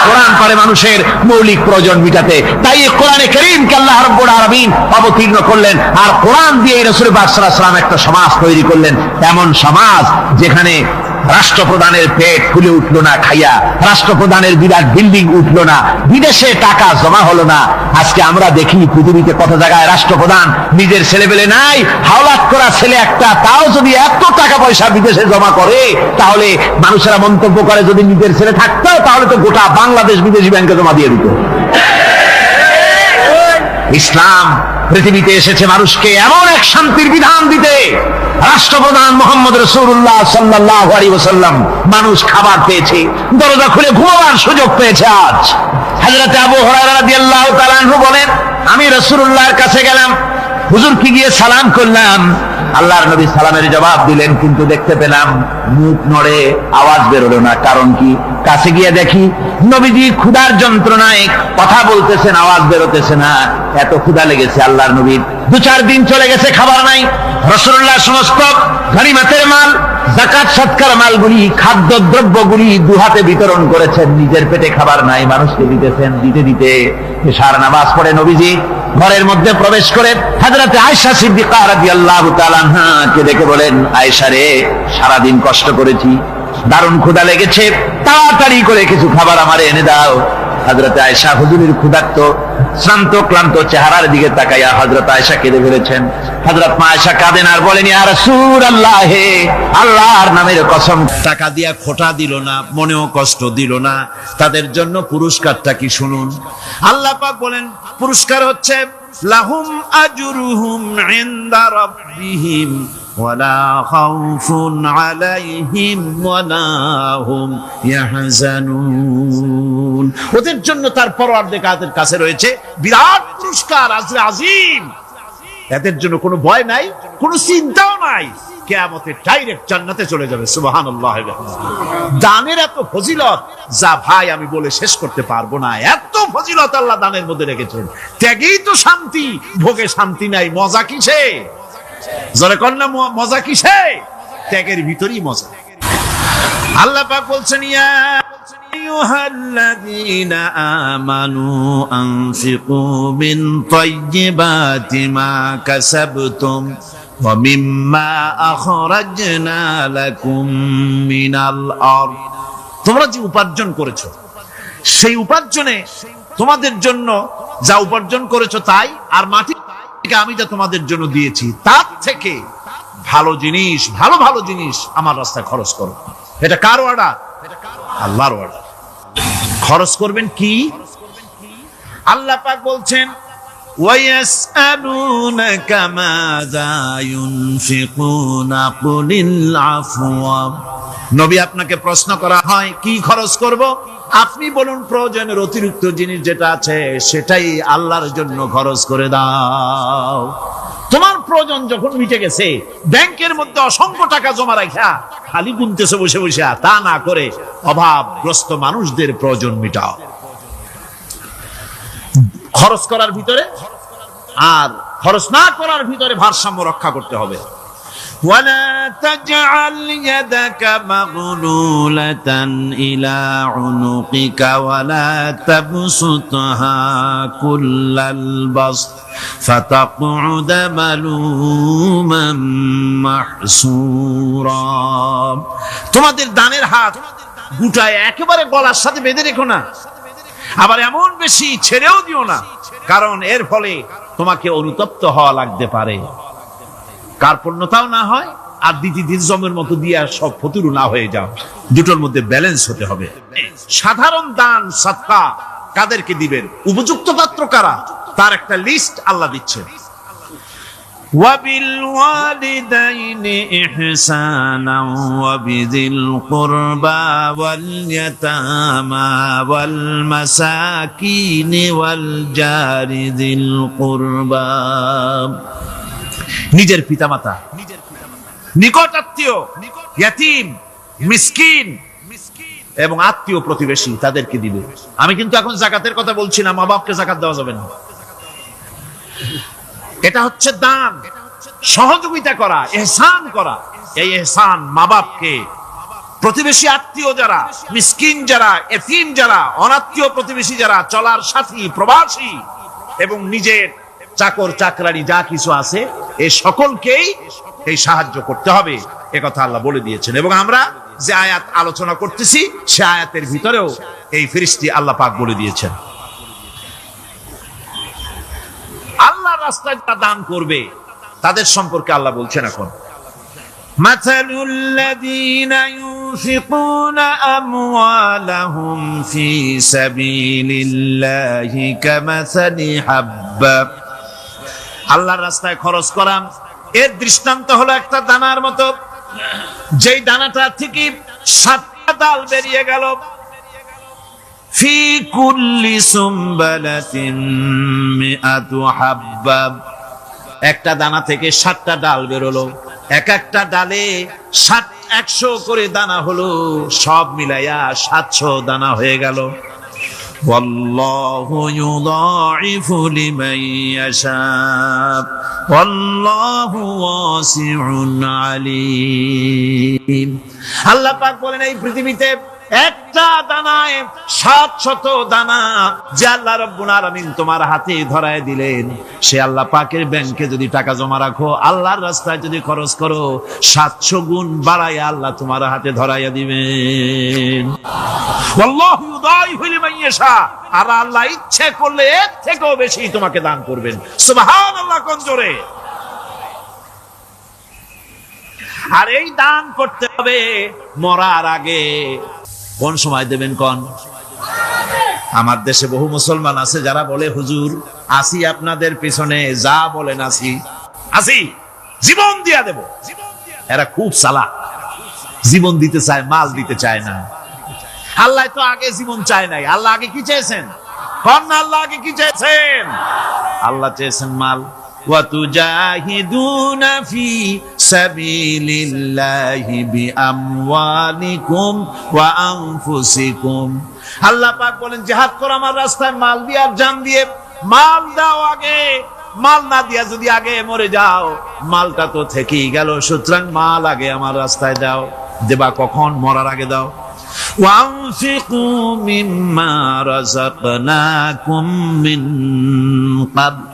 কোরআন পারে মানুষের মৌলিক প্রয়োজন মিটাতে। তাই এই কোরআনে কারীমকে আল্লাহ রাব্বুল আলামিন অবতীর্ণ করলেন, আর কোরআন দিয়ে রাসূল পাক সাল্লাল্লাহু আলাইহি ওয়াসাল্লাম একটা সমাজ তৈরি করলেন। এমন সমাজ যেখানে রাষ্ট্রপ্রধানের পেট ফুলে উঠলো না খাইয়া, রাষ্ট্রপ্রধানের বিরাট বিল্ডিং উঠলো না, বিদেশে টাকা জমা হলো না। আজকে আমরা দেখি পৃথিবীতে কত জায়গায় রাষ্ট্রপ্রধান নিজের ছেলেবেলে নাই, হাওলাত করা ছেলে একটা, তাও যদি এত টাকা পয়সা বিদেশে জমা করে, তাহলে মানুষেরা মন্তব্য করে যদি নিজের ছেলে থাকতো তাহলে তো গোটা বাংলাদেশ বিদেশি ব্যাংকে জমা দিয়ে দিত। ইসলাম পৃথিবীতে এসেছে মানুষকে এমন এক শান্তির বিধান দিতে। রাষ্ট্রপ্রধান মুহাম্মদ রাসূলুল্লাহ সাল্লাল্লাহু আলাইহি ওয়াসাল্লাম মানুষ খাবার পেয়েছে, দরজা খুলে ঘুমাবার সুযোগ পেয়েছে। আজ হযরত আবু হুরায়রা রাদিয়াল্লাহু তাআলা আনহু বলেন, আমি রাসূলুল্লাহর কাছে গেলাম, হুজুরকে গিয়ে সালাম করলাম। আল্লাহর নবী সালামের জবাব দিলেন, কিন্তু দেখতে পেলাম মুখ নড়ে, আওয়াজ বেরোলো না। কারণ কি? কাছে গিয়ে দেখি নবীজি ক্ষুধার যন্ত্রণায় কথা বলতেছেন, আওয়াজ বেরোতেছে না। এত ক্ষুধা লেগেছে আল্লাহর নবীর। 2-4 দিন চলে গেছে, খাবার নাই। রাসূলুল্লাহ সমস্ত গনিমতের মাল, যাকাত সদকার মালগুলি, খাদ্য দ্রব্যগুলি দুহাতে বিতরণ করেছেন। নিজের পেটে খাবার নাই, মানুষকে দিতেছেন। দিতে দিতে এশার নামাজ পড়ে নবীজি ঘরের মধ্যে প্রবেশ করে হযরত আয়েশা সিদ্দিকা রাদিয়াল্লাহু তাআলা আনহাকে ডেকে বলেন, আয়েশা রে, সারাদিন কষ্ট করেছি, দারুণ ক্ষুধা লেগেছে, তাড়াতাড়ি করে কিছু খাবার আমারে এনে দাও। হযরত আয়েশা হুজুরের ক্ষুধার্ত শ্রান্ত ক্লান্ত চেহারার দিকে তাকাইয়া হযরত আয়েশা কেঁদে ফেলেছেন। হযরত মা আয়েশা কাঁদেন আর বলেন, ইয়া রাসূলুল্লাহ, হে আল্লাহর নামের কসম, টাকা দিয়া খোটা দিল না, মনেও কষ্ট দিল না, তাদের জন্য পুরস্কারটা কি শুনুন। আল্লাহ পাক বলেন, পুরস্কার হচ্ছে লাহুম আজরুহুম ইনদা রাব্বিহিম ওয়ালা খাউফুন আলাইহিম ওয়ালা হুম ইয়াহজানুন। ওদের জন্য তার পরওয়ারদিগারের কাছে রয়েছে বিরাট পুরস্কার, আজরে আজিম। এদের জন্য কোনো ভয় নাই, কোনো চিন্তাও নাই, কিয়ামতে ডাইরেক্ট জান্নাতে চলে যাবে। সুবহানাল্লাহ। দানের এত ফজিলত যা ভাই আমি বলে শেষ করতে পারবো না। এত ফজিলত আল্লাহ দানের মধ্যে রেখেছেন। ত্যাগেই তো শান্তি, ভোগে শান্তি নাই। মজা কিসে? জোরে কন্যা, মজা কিসে? ত্যাগের ভিতরেই মজা। আল্লাহ পাক বলছেন, ইয়া আইয়ুহাল্লাযীনা আমানু আনফিকু মিন তাইয়্যিবাতি মা কাসাবতুম ওয়া মিম্মা আখরাজনা লাকুম মিনাল আরদ। তোমরা যে উপার্জন করেছো, সেই উপার্জনে তোমাদের জন্য যা উপার্জন করেছো তাই, আর মাটি থেকে আমি যা তোমাদের জন্য দিয়েছি তার থেকে ভালো জিনিস, ভালো ভালো জিনিস আমার রাস্তায় খরচ করো। এটা কার অর্ডার? আল্লাহর অর্ডার। খরচ করবেন কি? আল্লাহ পাক বলছেন, ওয়ায়াসআলুনাকা মাযা ইউনফিকুনা কুলিল আফওয়া। নবী, আপনাকে প্রশ্ন করা হয় কি খরচ করব? আপনি বলুন প্রয়োজনের অতিরিক্ত জিনিস যেটা আছে সেটাই আল্লাহর জন্য খরচ করে দাও। তোমার প্রয়োজন যখন মিটে গেছে, ব্যাংকের মধ্যে অসংখ্য টাকা জমা রাখা খালি গুনতেছে বসে বসে, তা না করে অভাবগ্রস্ত মানুষদের প্রয়োজন মিটাও। খরচ করার ভিতরে আর খরচ না করার ভিতরে ভারসাম্য রক্ষা করতে হবে। ولا تجعل يدك مغلولة إلى عنقك ولا تبسطها كل البسط فتقعد ملوما محسورا। তোমাদের ডানের হাত গুটায় একেবারে গলার সাথে বেঁধে রেখো না, আবার এমন বেশি ছেড়েও দিও না, কারণ এর ফলে তোমাকে অনুতপ্ত হওয়া লাগতে পারে, কার্পণ্যতাও না হয় আর দিন জমের মতো দিয়ে সব ফতুরু না হয়ে যাও। দুটোর মধ্যে ব্যালেন্স হতে হবে। সাধারণ দান সাদকা কাদেরকে দিবেন, উপযুক্ত পাত্র কারা, তার একটা লিস্ট আল্লাহ দিচ্ছেন। وبالوالدين إحسانا وبذي القربى واليتامى والمساكين والجار ذي القربى। নিজের পিতামাতা, নিকট আত্মীয়, ইয়াতীম, মিসকিন এবং আত্মীয় প্রতিবেশী তাদেরকে দিবে। আমি কিন্তু এখন যাকাতের কথা বলছি না, মা বাপকে যাকাত দেওয়া যাবে না। এটা হচ্ছে দান, সহযোগিতা করা, ইহসান করা। এই ইহসান মা বাপকে, প্রতিবেশী আত্মীয় যারা, মিসকিন যারা, এতিম যারা, অনাত্মীয় প্রতিবেশী যারা, চলার সাথী, প্রবাসী এবং নিজের চাকর চাকরানি যা কিছু আছে, এই সকলকেই এই সাহায্য করতে হবে, একথা আল্লাহ বলে দিয়েছেন। এবং আমরা যে আয়াত আলোচনা করতেছি সে আয়াতের ভিতরেও এই ফেরেশতা আল্লাহ পাক বলে দিয়েছেন। আল্লাহর রাস্তায় যারা দান করবে তাদের সম্পর্কে আল্লাহ বলছেন এখন, মাসালুল লাযীনা ইউনফিকুনা আমওয়ালাহুম ফি সাবিলিল্লাহি কামাসালি হাব্বা। আল্লাহর রাস্তায় খরচ করা এর দৃষ্টান্ত হলো একটা দানার মতো, যেই দানাটা থেকে 7টা ডাল বেরিয়ে গেল। ফি কুল্লি সুমবালাতিন মিআতু হাব্বা, একটা দানা থেকে 7টা ডাল বেরোলো, এক একটা ডালে 100 করে দানা হলো, সব মিলাইয়া 700 দানা হয়ে গেল। ওয়াল্লাহু ইউদাইফু লিমান ইয়াশা ওয়াল্লাহু ওয়াসিউন আলীম। আল্লাহ পাক বলেন, এই পৃথিবীতে একটা দানায় 700 দানা যে আল্লাহ রাব্বুল আলামিন তোমার হাতে ধরায় দিলেন, সে আল্লাহ পাকের ব্যাংকে যদি টাকা জমা রাখো, আল্লাহর রাস্তায় যদি খরচ করো, 700 গুণ বাড়ায় আল্লাহ তোমার হাতে ধরাইয়া দিবেন। আল্লাহু ইউদাইফু লিমান ইয়াশা, আর আল্লাহ ইচ্ছে করলে এর থেকেও বেশি তোমাকে দান করবেন। সুবহানাল্লাহ, কোন জোরে। আর এই দান করতে হবে মরার আগে। কোন সময় দেবেন কোন? আমার দেশে বহু মুসলমান আছে যারা বলে, হুজুর আসি আপনাদের পিছনে, যা বলেন আসি, জীবন দিয়া দেব। এরা খুব চালাক, জীবন দিতে চায়, মাল দিতে চায় না। আল্লাহ তো আগে জীবন চায় নাই, আল্লাহ আগে কি চেয়েছেন? আল্লাহ আগে কি চেয়েছেন? আল্লাহ চেয়েছেন মাল। وَتُجَاهِدُونَ فِي سَبِيلِ اللَّهِ بِأَمْوَالِكُمْ وَأَنفُسِكُمْ। আল্লাহ পাক বলেন, জিহাদ করো আমার রাস্তায় মাল দিয়ে আর জান দিয়ে। মাল দাও আগে, মাল না দিয়া যদি আগে মরে যাও, মালটা তো থেকেই গেল। সুতরাং মাল আগে আমার রাস্তায় দাও। দেবা কখন? মরার আগে দাও। وَأَنفِقُوا مِمَّا رَزَقْنَاكُم مِّن قَبْلِ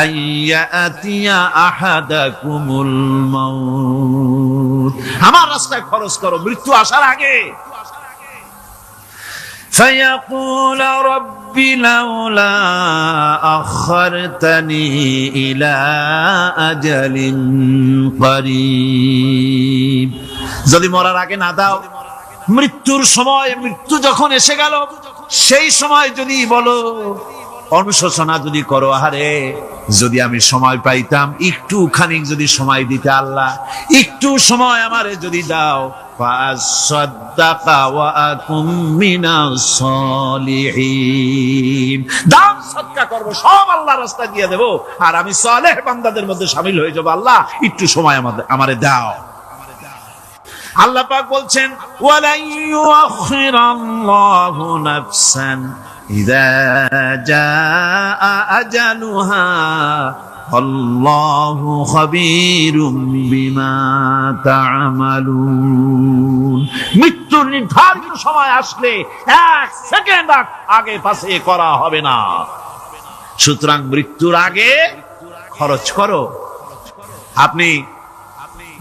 أَن يَأْتِيَ أَحَدَكُمُ الْمَوْتُ। আমার রাস্তায় খরচ করো মৃত্যু আসার আগে। فَيَقُولَ رَبِّ لَوْلَا أَخَّرْتَنِي إِلَى أَجَلٍ قَرِيبٍ। যদি মরার আগে না দাও, মৃত্যুর সময়, মৃত্যু যখন এসে গেল, সেই সময় যদি বলো, অনুশোচনা যদি করো, আহারে যদি আমি সময় পাইতাম, একটু খানিক যদি সময় দিতে, আল্লাহ একটু সময় আমারে যদি দাও, ফাসাদদাকা ওয়া আকুম মিনাস সালিহিন। দান সদকা করব, সব আল্লাহর রাস্তায় দিয়ে দেব, আর আমি সালেহ বান্দাদের মধ্যে শামিল হয়ে যাব। আল্লাহ একটু সময় আমারে দাও। আল্লাহ পাক বলছেন, ওয়ালা ইউআখিরাল্লাহু নাফসান ইযা জাআ আজালুহা আল্লাহু খাবীরুম বিমা তা'মালুন। মৃত্যুর নির্ধারিত সময় আসলে এক সেকেন্ড আগে পাশে করা হবে না। সুতরাং মৃত্যুর আগে খরচ করো। আপনি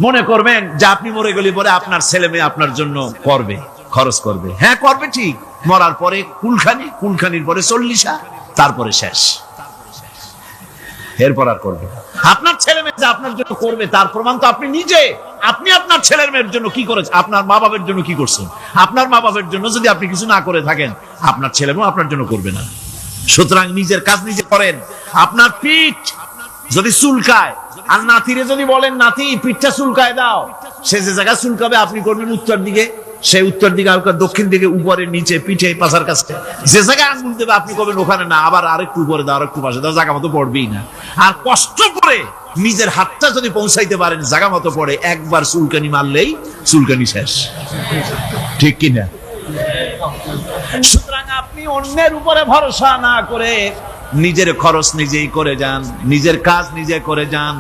মনে করবেন যে আপনি মরে গেলে পরে আপনার ছেলে মেয়ে আপনার জন্য করবে, খরচ করবে। হ্যাঁ করবে ঠিক, মরার পরে কুলখানির পরে 40, তারপরে শেষ, এরপর আর করবে। আপনার ছেলে মেয়ে যে আপনার জন্য করবে তার প্রমাণ তো আপনি নিজে। আপনি আপনার ছেলের মেয়ের জন্য কি করেছেন? আপনার মা বাবার জন্য কি করছেন? আপনার মা বাবার জন্য যদি আপনি কিছু না করে থাকেন, আপনার ছেলে মেয়ে আপনার জন্য করবে না। সুতরাং নিজের কাজ নিজে করেন। আপনার পিঠ যদি চুলকায় আর নাতিরে যদি বলেন নাতি পিঠটা চুলকায় দাও, সে যে জায়গায় চুলকাবে আপনি করবেন উত্তর দিকে, সে উত্তর দিকে, দক্ষিণ দিকে, উপরে নিচে, পিঠে, পাশার কাছে যে জায়গায় আঙুল দেবে আপনি করবেন ওখানে না, আবার আরেকটু উপরে দাও, আরেকটু পাশে দাও, জায়গা মতো পড়বেই না। আর কষ্ট করে নিজের হাতটা যদি পৌঁছাইতে পারেন জায়গা মতো পড়ে, একবার চুলকানি মারলেই চুলকানি শেষ, ঠিক কিনা? সুতরাং আপনি অন্যের উপরে ভরসা না করে নিজের খরচ নিজেই করে যান, নিজের কাজ নিজে করে যান,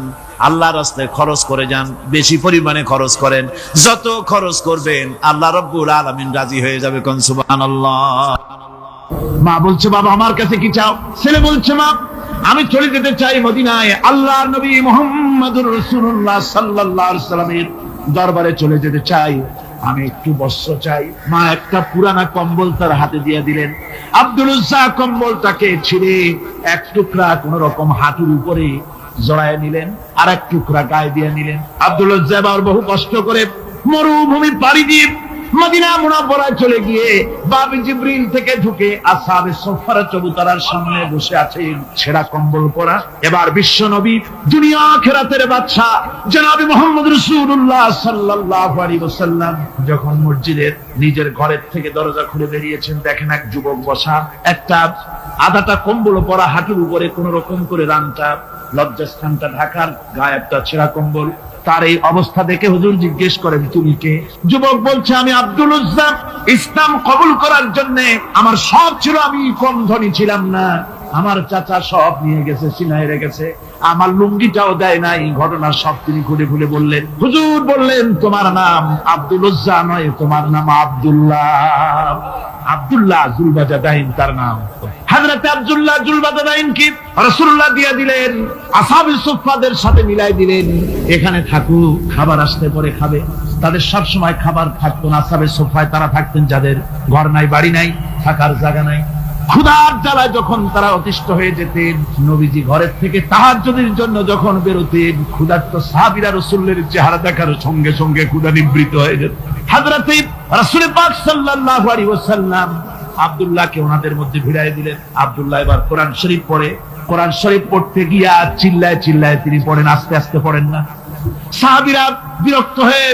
আল্লাহর রাস্তায় খরচ করে যান, বেশি পরিমাণে খরচ করেন। যত খরচ করবেন আল্লাহ রাব্বুল আলামিন রাজি হয়ে যাবে। কোন সুবহানাল্লাহ। মা বলছে বাবা আমার কাছে কি চাও? ছেলে বলছে মা আমি চলে যেতে চাই মদিনায়, আল্লাহর নবী মুহাম্মদুর রাসূলুল্লাহ সাল্লাল্লাহু আলাইহি ওয়াসাল্লামের দরবারে চলে যেতে চাই, আমি একটু বস্ত্র চাই। মা একটা পুরানা কম্বল তার হাতে দিয়ে দিলেন। আব্দুল উজ্জা কম্বলটাকে ছিঁড়ে এক টুকরা কোন রকম হাঁটুর উপরে জড়ায় নিলেন, আর এক টুকরা গায়ে দিয়ে নিলেন। আব্দুল উজ্জা আবার বহু কষ্ট করে মরুভূমি পাড়ি দিয়ে মদিনা মুনাওয়ারায় চলে গিয়ে বাবি জিবরিল থেকে ঢুকে আসহাবে সুফফার চবুতরার সামনে বসে আছেন, ছেঁড়া কম্বল পরা। এবার বিশ্ব নবী দুনিয়া আখিরাতের বাদশা জনাবে মুহাম্মদ রাসূলুল্লাহ সাল্লাল্লাহু আলাইহি ওয়াসাল্লাম যখন মসজিদের নিজের ঘরের থেকে দরজা খুলে বেরিয়েছেন, দেখেন এক যুবক বসা, একটা আধাটা কম্বল পরা, হাঁটুর উপরে কোন রকম করে রানটা লজ্জাস্থানটা ঢাকার, গায়ে একটা ছেঁড়া কম্বল। তার এই অবস্থা দেখে হুজুর জিজ্ঞেস করেন তুমি কে? যুবক বলছে আমি আব্দুল উজ্জা। ইসলাম কবুল করার জন্য আমার সব ছিল, আমি কম ধনী ছিলাম না, আমার চাচা সব নিয়ে গেছে, সিনায় রেখেছে, আমার লুঙ্গিটাও দেয় নাই। ঘটনা সব তিনি খুলে খুলে বললেন। হুজুর বললেন তোমার নাম আব্দুল উজ্জা নয়, তোমার নাম আব্দুল্লাহ। আব্দুল্লাহ জুলবাজাদাইন তার নাম। হযরত আব্দুল্লাহ জুলবাজাদাইন কি রাসূলুল্লাহ দিয়ে দিলেন, আসহাবে সুফফাদের সাথে মিলাই দিলেন, এখানে থাকুক, খাবার আসতে পরে খাবে। তাদের সব সময় খাবার থাকতো না। আসহাবে সুফফায় তারা থাকতেন যাদের ঘর নাই, বাড়ি নাই, থাকার জায়গা নাই। ক্ষুধার জ্বালায় যখন তারা অতিষ্ঠ হয়ে যেতেন, নবীজি ঘরের থেকে তাহাজ্জুদের জন্য যখন বেরোতেন, ক্ষুধার্ত সাহাবীরা রাসূলের চেহারা দেখার সঙ্গে সঙ্গে ক্ষুধা নিবৃত্ত হয়ে যেত। হযরত রাসূল পাক সাল্লাল্লাহু আলাইহি ওয়াসাল্লাম আব্দুল্লাহকে ওনাদের মধ্যে ভিড়ায় দিলেন। আব্দুল্লাহ এবার কোরআন শরীফ পড়ে। কোরআন শরীফ পড়তে গিয়া চিল্লায় চিল্লায় তিনি পড়েন, আস্তে আস্তে পড়েন না। সাহাবীরা বিরক্ত হয়ে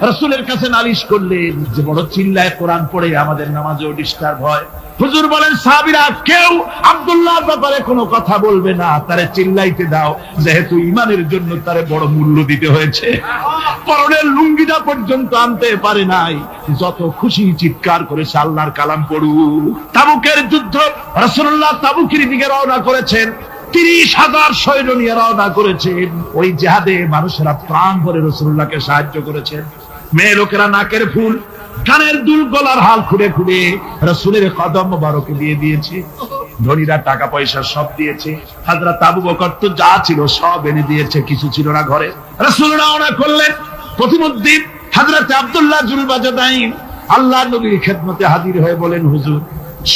রাসূলের কাছে নালিশ করলেন যে বড় চিল্লায় কোরআন পড়ে, আমাদের নামাজেও ডিস্টার্ব হয়। হুজুর বলেন সাহাবীরা কেউ আব্দুল্লাহর ব্যাপারে কোনো কথা বলবে না, তারে চিল্লাইতে দাও, যেহেতু ঈমানের জন্য তারে বড় মূল্য দিতে হয়েছে। পরনের লুঙ্গিটা পর্যন্ত আনতে পারে নাই, যত খুশি চিৎকার করেছে আল্লাহর কালাম পড়ুক। তাবুকের যুদ্ধ রাসূলুল্লাহ তাবুকের দিকে রওনা করেছেন, 30,000 সৈন্য নিয়ে রওনা করেছেন। ওই জিহাদে মানুষেরা প্রাণ ভরে রাসূলুল্লাহকে সাহায্য করেছেন। মেয়ে লোকেরা নাকের ফুল, কানের দুল, গলার হাল খুলে খুলে রাসূলের কদম মোবারকে দিয়ে দিয়েছে। ধনীরা টাকা পয়সা সব দিয়েছে। হযরত আবু বকর তো যা ছিল সব এনে দিয়েছে, কিছু ছিল না ঘরে। রাসূল রওনা করলেন। প্রতিমধ্যে হযরত আব্দুল্লাহ জুলবাজাদাইন আল্লাহর নবীর খেদমতে হাজির হয়ে বলেন হুজুর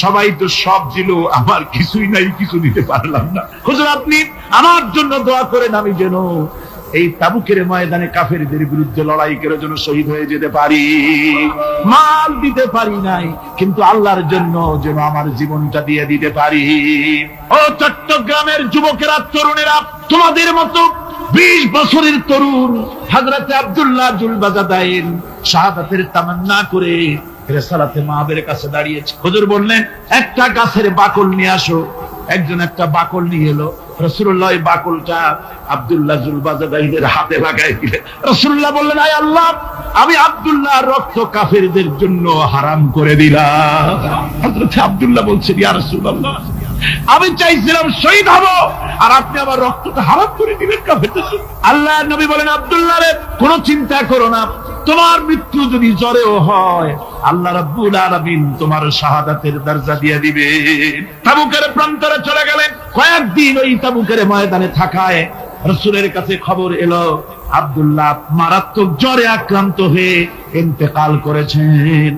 সবাই তো সব দিল, আমার কিছুই নাই, কিছু দিতে পারলাম না। হুজুর আপনি আমার জন্য দোয়া করেন, আমি যেন এই তাবুকের ময়দানে কাফেরদের বিরুদ্ধে লড়াই করে যেন শহীদ হয়ে যেতে পারি। মাল দিতে পারি নাই, কিন্তু আল্লাহর জন্য যেন আমার জীবনটা দিয়ে দিতে পারি। ও চট্টগ্রামের যুবকেরা, তরুণেরা, তোমাদের মতো 20 বছরের তরুণ হযরত আব্দুল্লাহ জুলবাজাদাইন শাহাদাতের তামান্না করে রিসালাতে মাহবের কাছে দাঁড়িয়েছে। হুজুর বললেন একটা গাছের বাকল নিয়ে আসো। একজন একটা বাকল নিয়ে এলো। রাসূলুল্লাহ এই বাকলটা আব্দুল্লাহ জুলবাজাদাইনের হাতে লাগাই দিলেন। রাসূলুল্লাহ বললেন আয় আল্লাহ, আমি আব্দুল্লাহর রক্ত কাফেরদের জন্য হারাম করে দিলাম। হযরত আব্দুল্লাহ বলছেন ইয়া রাসূলুল্লাহ আমি চাইছিলাম শহীদ হব, আর আপনি আমার রক্তটা হারাম করে দিলেন কাফেরদের জন্য। আল্লাহ নবী বলেন, আব্দুল্লাহ রে, কোনো চিন্তা করো না, তোমার মৃত্যু যদি জ্বরেও হয়, আল্লাহ রাব্বুল আলামিন তোমার শাহাদাতের দরজা দিয়ে দিবেন। তাবুকের প্রান্তরে চলে গেলেন। কয়েকদিন ওই তাবুকের ময়দানে থাকায় রাসূলের কাছে খবর এলো, আব্দুল্লাহ মারাত্মক জ্বরে আক্রান্ত হয়ে ইন্তেকাল করেছেন।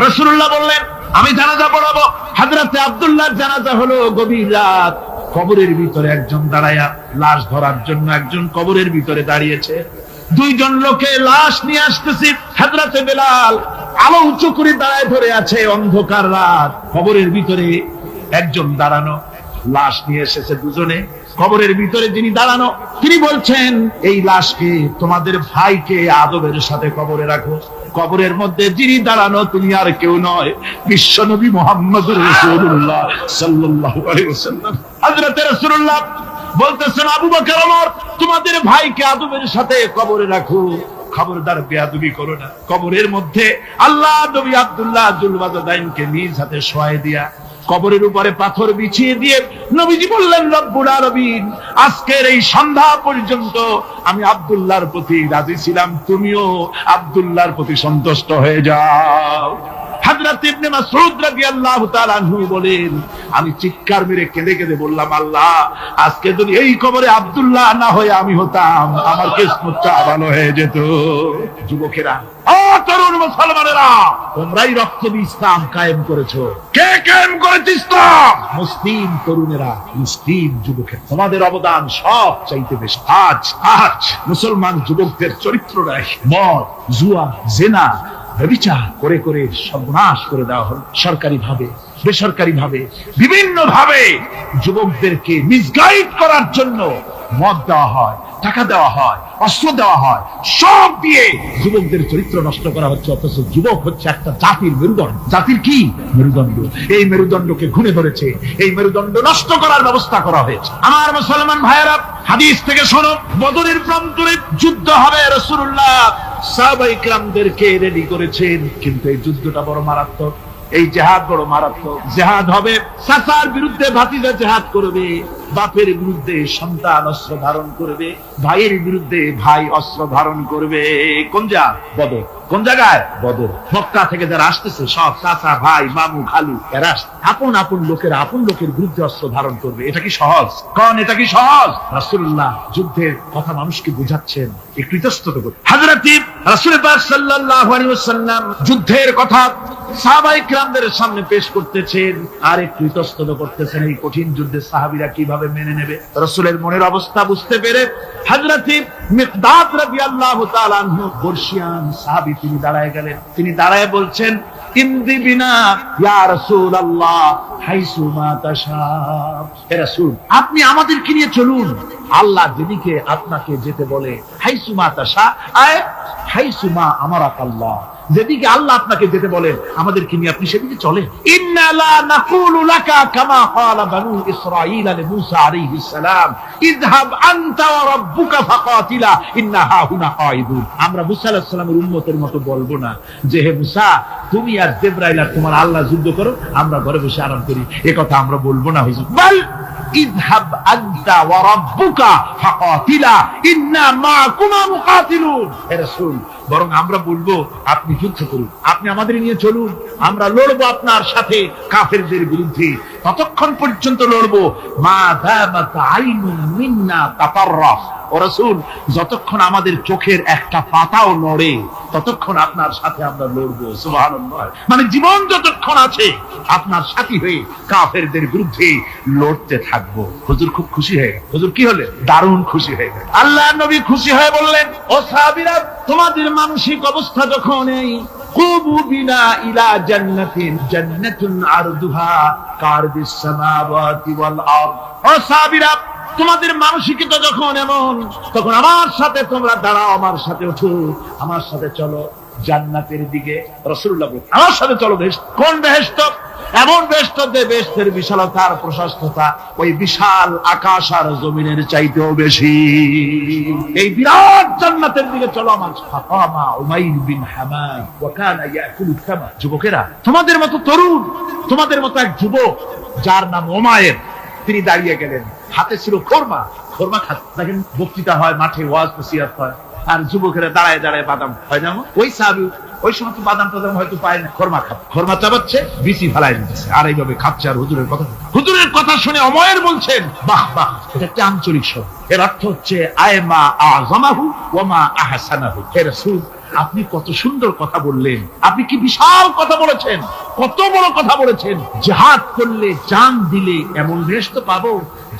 রাসূলুল্লাহ বললেন, আমি জানাজা পড়াবো। হযরতে আব্দুল্লাহর জানাজা হলো গভীর রাত। কবরের ভিতরে একজন দাঁড়ায়া লাশ ধরার জন্য একজন কবরের ভিতরে দাঁড়িয়েছে। দুইজন লোকে লাশ নিয়ে আসতেছে। হযরতে বেলাল আলো উঁচু করে দাঁড়ায় ধরে আছে। অন্ধকার রাত, কবরের ভিতরে একজন দাঁড়ানো, লাশ নিয়ে এসেছে দুজনে। কবরের ভিতরে যিনি দাঁড়ানো, তিনি বলছেন, এই লাশকে, তোমাদের ভাইকে আদবের সাথে কবরে রাখো। কবরের মধ্যে যিনি দাঁড়ানো, তিনি আর কেউ নয়, বিশ্বনবী মুহাম্মদুর রাসূলুল্লাহ সাল্লাল্লাহু আলাইহি ওয়াসাল্লাম। হযরতে রাসূলুল্লাহ বলতেছেন, আবু বকর, ওমর, তোমাদের ভাইকে আদবের সাথে কবরে রাখো, খবরদার বেয়াদবি করো না। কবরের মধ্যে আল্লাহ নবী আব্দুল্লাহ জুলবাদাইনকে নিজ হাতে শোয়ায় দিয়া কবরের উপরে পাথর বিছিয়ে দিয়ে নবীজি বললেন, রব্বুল আলামিন, আজকের এই সন্ধ্যা পর্যন্ত আমি আব্দুল্লাহর প্রতি রাজি ছিলাম, তুমিও আব্দুল্লাহর প্রতি সন্তুষ্ট হয়ে যাও। হযরত ইবনে মাসউদ রাদিয়াল্লাহু তাআলা আনহু বলেন, আমি চিৎকার মেরে কেঁদে কেঁদে বললাম, আল্লাহ, আজকে যদি এই কবরে আব্দুল্লাহ না হয়ে আমি হতাম, আমার কিসমতটা ভালো হয়ে যেত। যুবকেরা, ও তরুণ মুসলমানেরা, তোমরাই রক্তে ইসলাম কায়েম করেছো। কে কায়েম করেছে ইসলাম? মুসলিম তরুণেরা, মুসলিম যুবকেরা। তোমাদের অবদান সব চাইতে বেশি। আজ মুসলমান যুবকদের চরিত্র নাই, মদ, জুয়া, জেনা, ব্যভিচার করে করে সর্বনাশ করে দেওয়া হল। সরকারি ভাবে, বেসরকারি ভাবে, বিভিন্ন ভাবে যুবকদেরকে মিসগাইড করার জন্য মদ দেওয়া হয়, টাকা দেওয়া হয়, অস্ত্র দেওয়া হয়, সব দিয়ে যুবকদের চরিত্র নষ্ট করা হচ্ছে। অথচ যুবক হচ্ছে একটা জাতির মেরুদণ্ড। জাতির কি মেরুদণ্ড? এই মেরুদণ্ডকে ঘুরে ধরেছে, এই মেরুদণ্ড নষ্ট করার ব্যবস্থা করা হয়েছে। আমার মুসলমান ভাইয়েরা, হাদিস থেকে শোনো, বদরের প্রান্তরে যুদ্ধ হবে। রাসূলুল্লাহ সাহাবায়ে কিরামদেরকে রেডি করেছেন, কিন্তু এই যুদ্ধটা বড় মারাত্মক। এই জিহাদ বড় মারাত্মক। জিহাদ হবে, চাচার বিরুদ্ধে ভাতিজা জিহাদ করবে, বাপের বিরুদ্ধে সন্তান অস্ত্র ধারণ করবে, ভাইয়ের বিরুদ্ধে ভাই অস্ত্র ধারণ করবে। কোন জায়গা? বদর। কোন জায়গায়? বদর। মক্কা থেকে যারা আসতেছে, সব চাচা, ভাই, মামু, খালু, এরা আপন আপন লোকেরা আপন লোকের বিরুদ্ধে অস্ত্র ধারণ করবে। এটা কি সহজ? কোন এটা কি সহজ? রাসূলুল্লাহ যুদ্ধের কথা মানুষকে বুঝাচ্ছেন, একটু ইতস্তত করে। হযরত রাসূল পাক সাল্লাল্লাহু আলাইহি ওয়াসাল্লাম যুদ্ধের কথা সাহাবায়ে কিরামদের সামনে পেশ করতেছেন, আর একটু ইতস্তত করতেছেন। এই কঠিন যুদ্ধে সাহাবীরা কিভাবে মেনে নেবে? রাসূলের মনের অবস্থা বুঝতে পেরে হযরত মিকদাদ রাদিয়াল্লাহু তাআলা আনহু, বর্ষিয়ান সাহাবী, তিনি দাঁড়ায় গেলেন। তিনি দাঁড়ায় বলছেন, ইমদি বিনা ইয়া রাসূলুল্লাহ হাইসু মা তাশা। হে রাসূল, আপনি আমাদেরকে নিয়ে চলুন, আল্লাহ যেদিকে আপনাকে যেতে বলে। হাইসু মা তাশা, আয় হাইসু মা আমারাকাল্লাহ, যেদিকে আল্লাহ আপনাকে যেতে বলেন আমাদেরকে নিয়ে আপনি সেদিকে চলেন। ইন্না লা নাকুলু লাকা কামা ক্বালা বানু ইসরাঈল লিমূসা আলাইহিস সালাম, ইযহাব আনতা ওয়া রাব্বুকা ফাকাতিলা ইন্না হাহুনা কাঈদুন। আমরা মূসা আলাইহিস সালামের উম্মতের মতো বলবো না যে, হে মূসা, তুমি আর জিবরাইল আর তোমার আল্লাহ যুদ্ধ করো, আমরা ঘরে বসে আরাম করি। এই কথা আমরা বলবো না হুজুর। বল ইযহাব আনতা ওয়া রাব্বুকা ফাকাতিলা ইন্না মাআকুমা মুকাতিলুন। হে রাসূল, বরং আমরা বলবো, আপনি যুদ্ধ করুন, আপনি আমাদের নিয়ে চলুন, আমরা লড়বো আপনার সাথে কাফেরদের বিরুদ্ধে। ততক্ষণ পর্যন্ত লড়বো মা দামাত আইনুন মিন্না তাতাররাফ। ও রাসূল, যতক্ষণ আমাদের চোখের একটা পাতাও নড়ে, ততক্ষণ আপনার সাথে আমরা লড়বো। সুবহানাল্লাহ। মানে জীবন যতক্ষণ আছে আপনার সাথী হয়ে কাফেরদের বিরুদ্ধে লড়তে থাকবো। হুজুর খুব খুশি হয়ে গেল। হুজুর কি হলেন? দারুণ খুশি হয়ে গেল। আল্লাহ নবী খুশি হয়ে বললেন, ও সাহাবীরা, তোমাদের মানসিক অবস্থা যখন এই কুবু বিনা ইলা জান্নাতিন জান্নাতুন আরদুহা কারদিস সামাওয়াতি ওয়াল আরদ। ও সাহাবীরা, তোমাদের মানসিকতা যখন এমন, তখন আমার সাথে তোমরা দাঁড়াও, আমার সাথে ওঠো, আমার সাথে চলো জান্নাতের দিকে। রাসূলুল্লাহ বলেন, আমার সাথে চলো। বেহেশত। কোন বেহেশত? এমন বেহেশত যে বেহেশতের বিশালতা আর প্রশস্ততা ওই বিশাল আকাশ আর জমিনের চাইতেও বেশি। এই বিরাট জান্নাতের দিকে চলো আমার সাথে। ফাকামা উমাইর বিন হামাদ ওয়া কানা ইয়াকুলু কামা। যুবকেরা, তোমাদের মতো তরুণ, তোমাদের মতো এক যুবক যার নাম ওমায়ের, তিনি দাঁড়িয়ে গেলেন, হাতে ছিল খোরমা, খোরমা খাচ্ছে। দেখেন বক্তৃতা হয়, মাঠে ওয়াজ নসিহত হয়, আর যুবকেরা দাঁড়ায় দাঁড়ায় বাদাম হয় না, ওই সাহাবী ওই সময় তো বাদাম টাদাম হয়তো পায় না, খোরমা খাচ্ছে, খোরমা চাবাচ্ছে, বিচি ফেলাই দিচ্ছে, আর এইভাবে খাচ্ছে। আর হুজুরের কথা শুনে ওমায়ের বলছেন, বাহ বাহ, এটা একটা আঞ্চলিক শব্দ, এর অর্থ হচ্ছে আয়মা আযমাহু ওয়া মা আহসানাহু। হে রাসূল, আপনি কত সুন্দর কথা বললেন, আপনি কি বিশাল কথা বলেছেন, কত বড় কথা বলেছেন। জিহাদ করলে, জান দিলে এমন বেহেশত পাবো,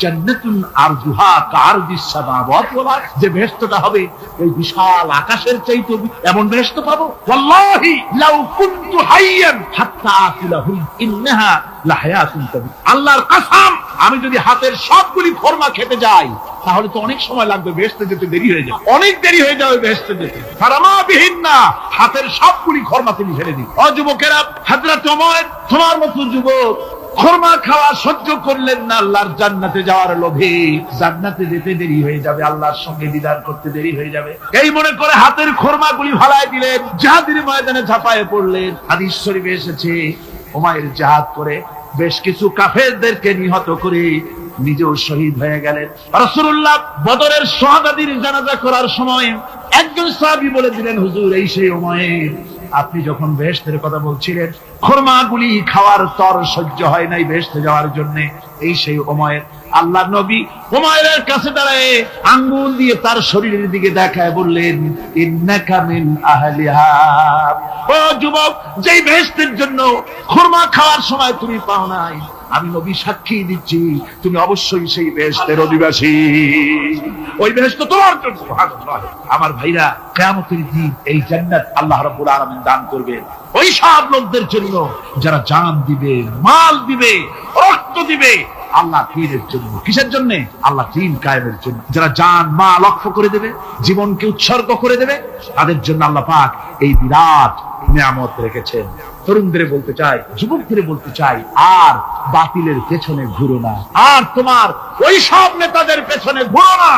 জান্নাতুন আরজুহা কাআরদিস সামাওয়াতি ওয়াল আরদ, যে বেহেশতটা হবে ওই বিশাল আকাশের চাইতে, এমন বেহেশত পাবো। ওয়াল্লাহি লাউ কুনতু হাইয়ান হাত্তা আকুলাহু ইন্নাহা লাহায়াতুন তাবি। আল্লাহর কসম, আমি যদি হাতের সবগুলি খোরমা খেতে যাই তাহলে তো অনেক সময় লাগবে, বেহেশতে যেতে দেরি হয়ে যাবে, অনেক দেরি হয়ে যাবে বেহেশতে যেতে। ফারামা বিহিন্না, হাতের সবগুলি খোরমা তিনি ফেলে দিন। ও যুবকেরা, হযরত ওমর তোমার মতো যুবক খোরমা খাওয়া সহ্য করলেন না আল্লাহর জান্নাতে যাওয়ার লোভে। জান্নাতে যেতে দেরি হয়ে যাবে, আল্লাহর সঙ্গে দিদার করতে দেরি হয়ে যাবে, এই মনে করে হাতের খোরমা গুলি ফালাই দিলেন, জিহাদের ময়দানে ঝাঁপায়ে পড়লেন। হাদিস শরীফে এসেছে, ওমায়ের জিহাদ করে বেশ কিছু কাফেরদেরকে নিহত করে নিজেও শহীদ হয়ে গেলেন। রাসূলুল্লাহ বদরের শাহাদাতের জানাজা করার সময় একজন সাহাবী বলে দিলেন, হুজুর, এই সেই ওমায়ের, আপনি যখন বেহেশতের কথা বলছিলেন, খোরমাগুলি খাওয়ার তর সহ্য হয় নাই বেহেশতে যাওয়ার জন্য, এই সেই ওমায়ের। আল্লাহর নবী ওমায়ের কাছে দাঁড়ায় আঙ্গুল দিয়ে তার শরীরের দিকে দেখায় বললেন, ইন্নাকা মিন আহলিহা। ও যুবক, যেই বেহেশতের জন্য খোরমা খাওয়ার সময় তুমি পাও নাই, আমি নবী সাক্ষী দিচ্ছি, তুমি অবশ্যই সেই বেহেশতের অধিবাসী, ওই বেহেশত তোমার জন্য। সুবহানাল্লাহ। আমার ভাইরা, কিয়ামতের দিন এই জান্নাত আল্লাহ রাব্বুল আলামিন দান করবেন ওই সব লোকদের জন্য যারা জান দিবে, মাল দিবে, রক্ত দিবে আল্লাহ দ্বীনের জন্য। কিসের জন্য? আল্লাহ দ্বীন কায়েমের জন্য। যারা জান মা লক্ষ করে দেবে, জীবনকে উৎসর্গ করে দেবে, তাদের জন্য আল্লাহ পাক এই বিরাট নিয়ামত রেখেছেন। তরুণদের বলতে চাই, যুবকদের বলতে চাই, আর বাতিলের পেছনে ঘুরো না, আর তোমার ওই সব নেতাদের পেছনে ঘুরো না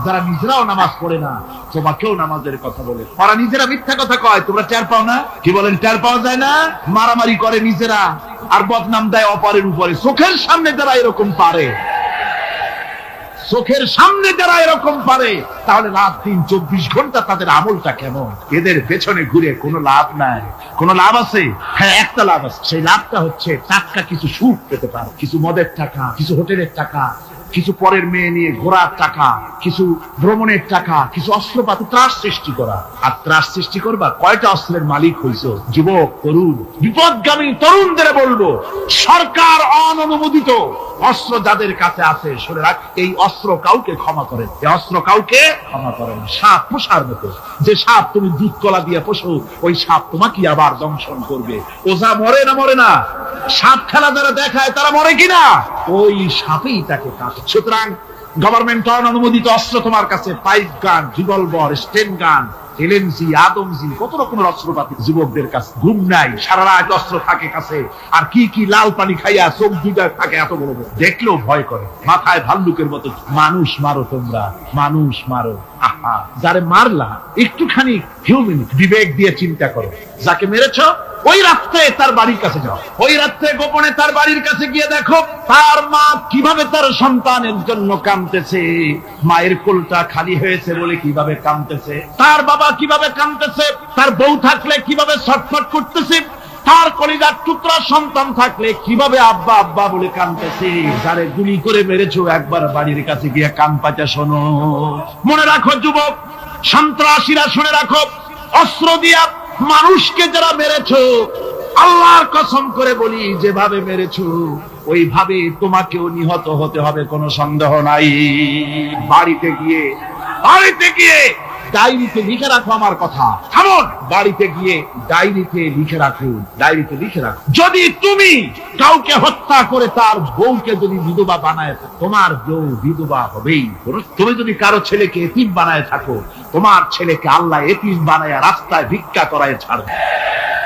যারা নিজেরাও নামাজ পড়ে না, তোমাকেও নামাজের কথা বলে। ওরা নিজেরা মিথ্যা কথা কয়, তোমরা টের পাও না? কি বলেন, টের পাওয়া যায় না? মারামারি করে নিজেরা, আর বদনাম দেয় অপরের উপরে। চোখের সামনে যারা এরকম পারে, চোখের সামনে যারা এরকম পারে, তাহলে রাত দিন 24 ঘন্টা তাদের আমলটা কেমন? এদের পেছনে ঘুরে কোনো লাভ নাই। কোনো লাভ আছে? হ্যাঁ, একটা লাভ আছে। সেই লাভটা হচ্ছে টাটকা কিছু সুখ পেতে পারে, কিছু মদের টাকা, কিছু হোটেলের টাকা, কিছু পরের মেয়ে নিয়ে ঘোরার টাকা, কিছু ভ্রমণের টাকা, কিছু অস্ত্রপাতি, ত্রাস সৃষ্টি করা। আর ত্রাস সৃষ্টি করবা, কয়টা অস্ত্রের মালিক হইছো? যুবক, তরুণ, বিপদগামী তরুণদের বলবো, সরকার অননুমোদিত অস্ত্র যাদের কাছে আছে, শুনে রাখ, এই অস্ত্র কাউকে ক্ষমা করে, এই অস্ত্র কাউকে ক্ষমা করে না। সাপ পোষার মতো, যে সাপ তুমি দুধ কলা দিয়ে পোষো, ওই সাপ তোমাকে আবার দংশন করবে। ওঝা মরে না মরে না, সাপ খেলা যারা দেখায় তারা মরে কিনা, ওই সাপেই তাকে কাটে। সুতরাং গভর্নমেন্ট অনুমোদিত অস্ত্র তোমার কাছে, পাইপ গান, রিভলভার, স্টেন গান, এলএমজি, আদমজি, কত রকমের অস্ত্রপাতি যুবকদের কাছে। ঘুম নাই, সারা রাত অস্ত্র থাকে কাছে, আর কি কি লাল পানি খাইয়া চোখ দুইটা থাকে এত বড় বড়, দেখলেও ভয় করে। মাথায় ভাল্লুকের মতো মানুষ মারো তোমরা, মানুষ মারো। আহা, যারে মারলা একটুখানি হিউম্যান বিবেক দিয়ে চিন্তা করো। যাকে মেরেছ ওই রাত্রে তার বাড়ির কাছে যাও, ওই রাত্রে গোপনে তার বাড়ির কাছে গিয়ে দেখো তার মা কিভাবে তার সন্তানের জন্য কাঁদতেছে, মায়ের কোলটা খালি হয়েছে বলে কিভাবে কাঁদতেছে, তার বাবা কিভাবে কাঁদতেছে, তার বউ থাকলে কিভাবে ছটফট করতেছে, তার কলিজার টুকরা সন্তান থাকলে কিভাবে আব্বা আব্বা বলে কাঁদতেছে। যারে গুলি করে মেরেছো, একবার বাড়ির কাছে গিয়ে কান পাচা শোনো। মনে রাখো যুবক, সন্ত্রাসীরা, শুনে রাখো, অস্ত্র দিয়া মানুষকে যারা মেরেছো, আল্লাহর কসম করে বলি, যেভাবে মেরেছো ওইভাবে তোমাকেও নিহত হতে হবে, কোনো সন্দেহ নাই। বাড়িতে গিয়ে ডায়েরিতে লিখে রাখো আমার কথা। থামুন, বাড়িতে গিয়ে ডায়েরিতে লিখে রাখো, ডায়েরিতে লিখে রাখো। যদি তুমি কাউকে হত্যা করে তার বউকে যদি বিধবা বানায়, তোমার বউ বিধবা হবেই। তুমি যদি কারো ছেলেকে এতিম বানায় থাকো, তোমার ছেলেকে আল্লাহ এতিম বানায় রাস্তায় ভিক্ষা করায় ছাড়বে।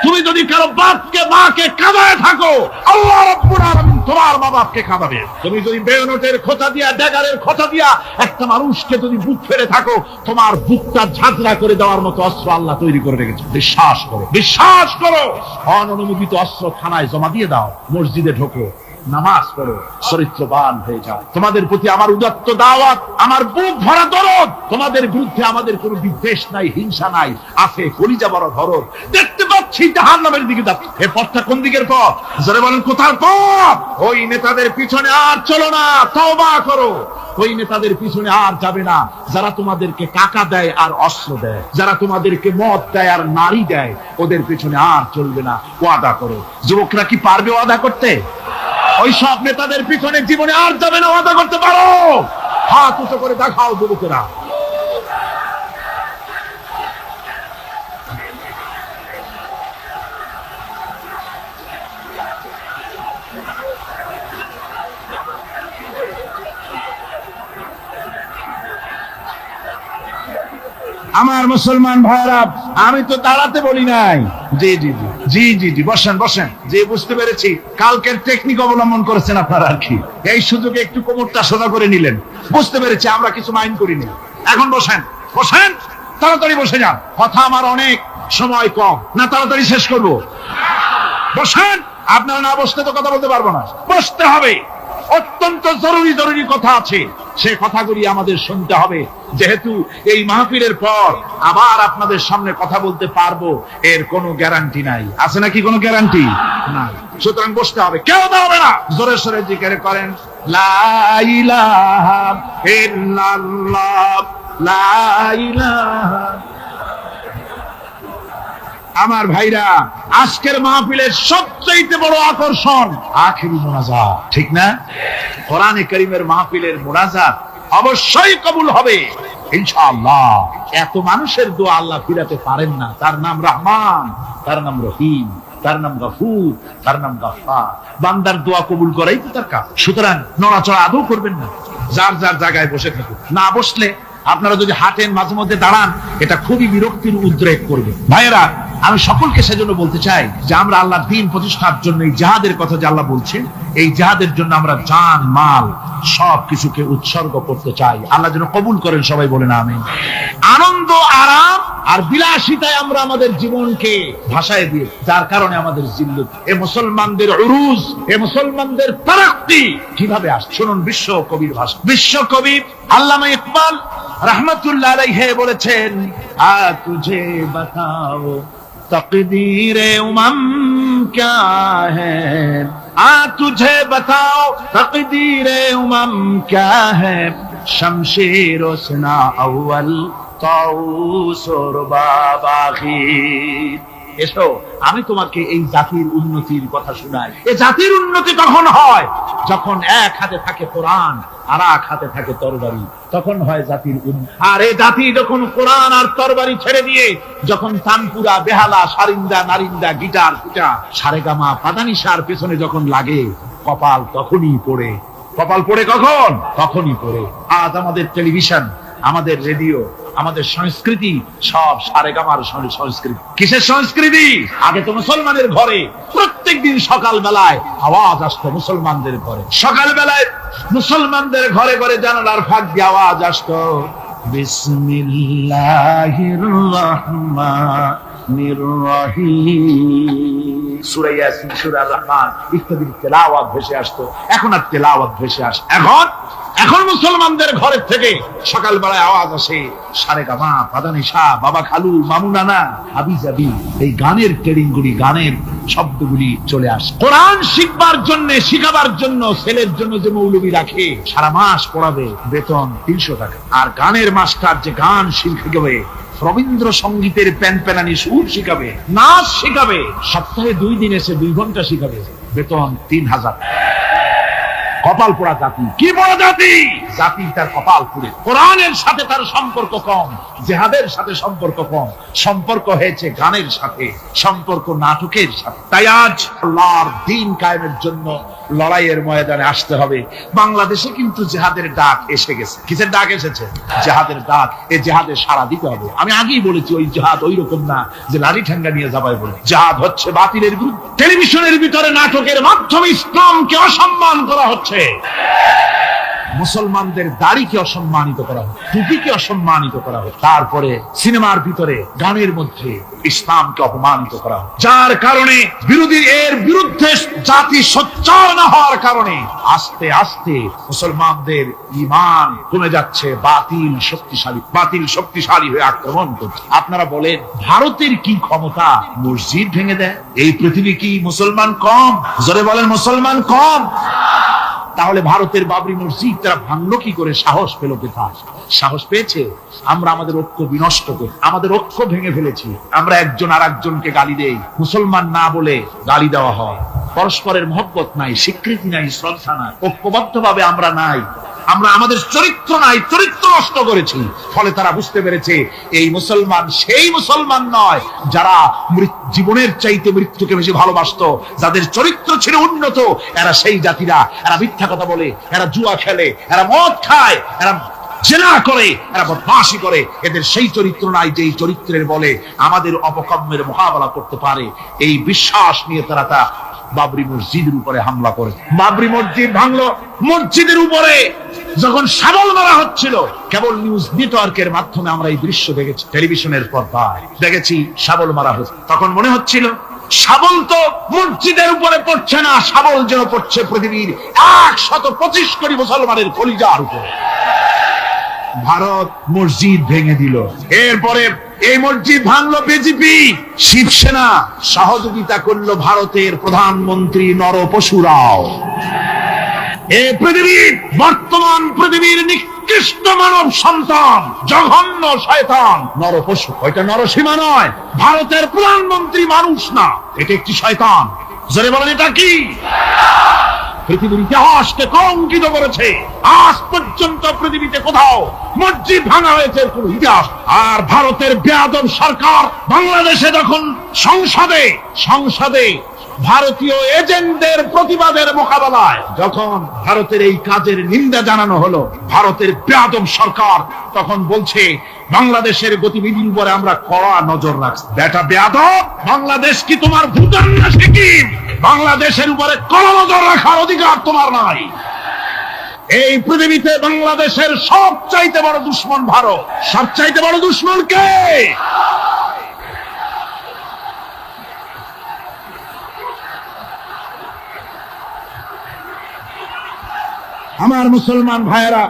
তুমি যদি কারো বাপকে মাকে কাঁদায় থাকো, আল্লাহ রাব্বুল আলামিন তোমার মা বাপকে কাঁদাবে। তুমি যদি বেয়নটের খোঁচা দিয়া, ড্যাগারের খোঁচা দিয়া একটা মানুষকে যদি বুক ফেলে থাকো, তোমার বুকটা ঝাঁঝরা করে দেওয়ার মতো অস্ত্র আল্লাহ তৈরি করে রেখেছে। বিশ্বাস করো, বিশ্বাস করো। অননুমোদিত অস্ত্র থানায় জমা দিয়ে দাও, মসজিদে ঢোকো, নামাজ পড়ো, চরিত্রবান হয়ে যাও। তোমাদের প্রতি আমার উদাত্ত দাওয়াত, আমার বুক ভরা দরদ। তোমাদের বিরুদ্ধে আমাদের কোনো বিদ্বেষ নাই, হিংসা নাই, আছে কলিজা বড় ধরদ। দেখতে পাচ্ছি জাহান্নামের দিকে যাচ্ছে। এই পথটা কোন দিকের পথ? যারা বলেন কোথার পথ? ওই নেতাদের পিছনে আর চলো না, তওবা করো। ওই নেতাদের পিছনে আর যাবে না যারা তোমাদেরকে টাকা দেয় আর অস্ত্র দেয়, যারা তোমাদেরকে মদ দেয় আর নারী দেয়, ওদের পিছনে আর চলবে না। ওয়াদা করো। যুবকরা কি পারবে ওয়াদা করতে? ওই সব নেতাদের পিছনে জীবনে আর যাবে না। ওয়াদা করতে পারো? হাত উঁচু করে দেখাও যুবকেরা। আমার মুসলমান ভাইরা, আমি তো দাঁড়াতে বলি নাই। জি জি জি জি জি জি বসেন বসেন। যে বুঝতে পেরেছি কালকের টেকনিক অবলম্বন করেছেন আপনারা আর কি। এই সুযোগে একটু কোমরটা সোজা করে নিলেন। বুঝতে পেরেছি, আমরা কিছু মাইন্ড করিনি। এখন বসেন বসেন, তাড়াতাড়ি বসে যান। কথা আমার অনেক, সময় কম, না তাড়াতাড়ি শেষ করব। বসেন। আপনারা না বসতে তো কথা বলতে পারবো না, বসতে হবে। অত্যন্ত জরুরি জরুরি কথা আছে, সে কথাগুলি আমাদের শুনতে হবে। যেহেতু এই মাহফিলের পর আবার আপনাদের সামনে কথা বলতে পারবো, এর কোনো গ্যারান্টি নাই। আছে নাকি কোনো গ্যারান্টি? নাই। সুতরাং বসতে হবে। কেউ দাঁড়াবে না। জোরে সোরে জিকির করেন, লা ইলাহা ইল্লাল্লাহ, লা ইলাহা। আমার ভাইরা, আজকের মাহফিলের সবচেয়ে বড় আকর্ষণ আখিরি মুনাজাত, ঠিক না? কোরআনে কারীমের মাহফিলের মুনাজাত অবশ্যই কবুল হবে ইনশাআল্লাহ। এত মানুষের দোয়া আল্লাহ ফিরাতে পারেন না। তার নাম রহমান, তার নাম রহিম, তার নাম গফুর, তার নাম গফফার। বান্দার দোয়া কবুল করাই তো তার কাজ। সুতরাং নড়াচড়া আদৌ করবেন না, যার যার জায়গায় বসে থাকুন। না বসলে আপনারা যদি হাঁটেন, মাঝে মধ্যে দাঁড়ান, এটা খুবই বিরক্তির উদ্রেক করবে। ভাইয়েরা, আমি সকলকে সেজন্য বলতে চাই যে আমরা আল্লাহর দ্বীন প্রতিষ্ঠার জন্য এই জিহাদের কথা যে আল্লাহ বলছেন, এই জিহাদের জন্য আমরা জান মাল সব কিছুকে উৎসর্গ করতে চাই। আল্লাহ যেন কবুল করেন, সবাই বলেন আমিন। আনন্দ, আরাম আর বিলাসিতায় আমরা আমাদের জীবনকে ভাসায় দিয়ে, যার কারণে আমাদের জিল্লুত। এ মুসলমানদের উরুজ, এ মুসলমানদের তারাক্কি কিভাবে আসে শুনুন। বিশ্ব কবির ভাষা, বিশ্ব কবি আল্লামা ইকবাল रहमतुल्लाह अलैहि বলেছেন, আ তুঝে বাতাও তকদীরে উমম क्या है, आ तुझे बताओ तकदीरे उमम क्या है, शमशीर उसना अव्वल ताऊस और बाबाखीर। এসো, আমি তোমাকে এই জাতির উন্নতির কথা শোনাই। এই জাতির উন্নতি তখন হয় যখন এক হাতে থাকে কোরআন আর এক হাতে থাকে তরবারি, তখন হয় জাতির উন্নতি। আর এই জাতি যখন কোরআন আর তরবারি ছেড়ে দিয়ে যখন তানপুরা, বেহালা, সারিন্দা, নারিন্দা, গিটার, পিটা, সারেগামা, পাদানিসার পেছনে যখন লাগে, কপাল তখনই পড়ে। কপাল পড়ে কখন? তখনই পড়ে। আজ আমাদের টেলিভিশন, আমাদের রেডিও, আমাদের সংস্কৃতি সব সারেগামার সংস্কৃতি। কিসের সংস্কৃতি? আগে তো মুসলমানের ঘরে প্রত্যেক দিন সকাল বেলায় আওয়াজ আসতো, মুসলমানদের ঘরে সকাল বেলায় মুসলমানদের ঘরে ঘরে জানালার ফাঁক দিয়ে আওয়াজ আসতো, বিসমিল্লাহির রহমানির রহিম। সূরা ইয়াসিন, সূরা রহমান ইত্যাদির তেলাওয়াত ভেসে আসতো। এখন আর তেলাওয়াত ভেসে আসে? এখন মুসলমানদের ঘরের থেকে সকাল বেলায় আওয়াজ আসে সারেগামা, পাদানিসা, বাবা খালু, মামু নানা, হাবি জাবি। এই গানের ট্রেডিং গুলি, গানের শব্দগুলি চলে আসে। কোরআন শিখবার জন্য, শিখাবার জন্য ছেলের জন্য যে মৌলবী রাখে, সারা মাস পড়াবে, বেতন 300 টাকা। আর গানের মাস্টার যে গান শিখাবে, রবীন্দ্র সঙ্গীতের প্যানপ্যানানি সুর শিখাবে, নাচ শিখাবে, সপ্তাহে 2 দিন এসে 2 ঘন্টা শিখাবে, বেতন 3000। কপাল পোড়া জাতি। কি বড় জাতি? জাতি তার কপাল পুড়ে। কোরআনের সাথে তার সম্পর্ক কম, জিহাদের সাথে সম্পর্ক কম, সম্পর্ক হয়েছে গানের সাথে, সম্পর্ক নাটকের সাথে। তাই আজ আল্লাহর দ্বীন কায়েমের জন্য লড়াইয়ের ময়দানে আসতে হবে। বাংলাদেশে কিন্তু জিহাদের ডাক এসে গেছে। কিসের ডাক এসেছে? জিহাদের ডাক। এই জিহাদে সাড়া দিতে হবে। আমি আগেই বলেছি, ওই জিহাদ ওই রকম না যে লাঠি ঠ্যাঙ্গা নিয়ে যাবাই বলে। জিহাদ হচ্ছে বাতিলের বিরুদ্ধে। টেলিভিশনের ভিতরে নাটকের মাধ্যমে ইসলামকে অসম্মান করা হচ্ছে। মুসলমানদের দাড়িকে অসম্মানিত করা হয়, টুপিকে অসম্মানিত করা হয়, তারপরে সিনেমার ভিতরে গানের মধ্যে ইসলামকে অপমানিত করা হয়, যার কারণে এর বিরুদ্ধে জাতি সোচ্চার না হওয়ার কারণে আস্তে আস্তে মুসলমানদের ঈমান কমে যাচ্ছে, বাতিল শক্তিশালী হয়ে আক্রমণ করছে। আপনারা বলেন ভারতের কি ক্ষমতা মসজিদ ভেঙে দেয়? এই পৃথিবী কি মুসলমান কম? জোরে বলেন মুসলমান কম? তাহলে ভারতের বাবরি মসজিদ তারা ভাঙলো কি করে? সাহস পেল কোথায়? সাহস পেয়েছে আমরা আমাদের ঐক্য বিনষ্ট করি, আমাদের ঐক্য ভেঙে ফেলেছি। আমরা একজন আর একজনকে গালি দেই, মুসলমান না বলে গালি দেওয়া হয়। পরস্পরের মহব্বত নাই, স্বীকৃতি নাই, শ্রদ্ধা নাই, ঐক্যবদ্ধ ভাবে আমরা নাই, আমরা আমাদের চরিত্র নাই, চরিত্র নষ্ট করেছি। ফলে তারা বুঝতে পেরেছে এই মুসলমান সেই মুসলমান নয় যারা জীবনের চাইতে মৃত্যুকে বেশি ভালোবাসতো, যাদের চরিত্র ছিল উন্নত। এরা সেই জাতিরা, এরা মিথ্যা কথা বলে, এরা জুয়া খেলে, এরা মদ খায়, এরা জেনা করে, এরা বদমাশি করে। এদের সেই চরিত্র নাই যে চরিত্রের বলে আমাদের অপকর্মের মোকাবেলা করতে পারে। এই বিশ্বাস নিয়ে তারা বাবরি মসজিদের উপরে হামলা করে। বাবরি মসজিদ ভাঙলো, মসজিদের উপরে যখন শাবল মারা হচ্ছিল, কেবল নিউজ নেটওয়ার্কের মাধ্যমে আমরা এই দৃশ্য দেখেছি, টেলিভিশনের পর্দায় দেখেছি শাবল মারা হচ্ছে। তখন মনে হচ্ছিল শাবল তো মসজিদের উপরে পড়ছে না, শাবল যেন পড়ছে পৃথিবীর 125 কোটি মুসলমানের কলিজার উপরে। ভারত মসজিদ ভেঙে দিল। এরপরে এই মসজিদ ভাঙলো বিজেপি, শিবসেনা সহযোগিতা করলো ভারতের প্রধানমন্ত্রী নরপশু রাও। এই পৃথিবীর বর্তমান পৃথিবীর নিকৃষ্ট মানব সন্তান, জঘন্য শয়তান নরপশু। ওইটা নরসীমা নয়, ভারতের প্রধানমন্ত্রী মানুষ না, এটা একটি শয়তান। জোরে বলেন এটা কি? পৃথিবীর ইতিহাসকে কলঙ্কিত করেছে। আজ পর্যন্ত পৃথিবীতে কোথাও মসজিদ ভাঙা হয়েছে কোন ইতিহাস। আর ভারতের বেয়াদব সরকার বাংলাদেশে যখন সংসদে ভারতীয় এজেন্টদের প্রতিবাদের মোকাবেলায় যখন ভারতের এই কাজের নিন্দা জানানো হলো, ভারতের বেয়াদব সরকার তখন বলছে বাংলাদেশের গতিবিধির উপরে আমরা কড়া নজর রাখছি। বেটা বেয়াদব, বাংলাদেশ কি তোমার ভুটান না সিকিম? বাংলাদেশের উপরে কড়া নজর রাখার অধিকার তোমার নাই। এই পৃথিবীতে বাংলাদেশের সবচাইতে বড় দুশ্মন ভারত। সবচাইতে বড় দুশ্মন কে? আমার মুসলমান ভাইয়েরা,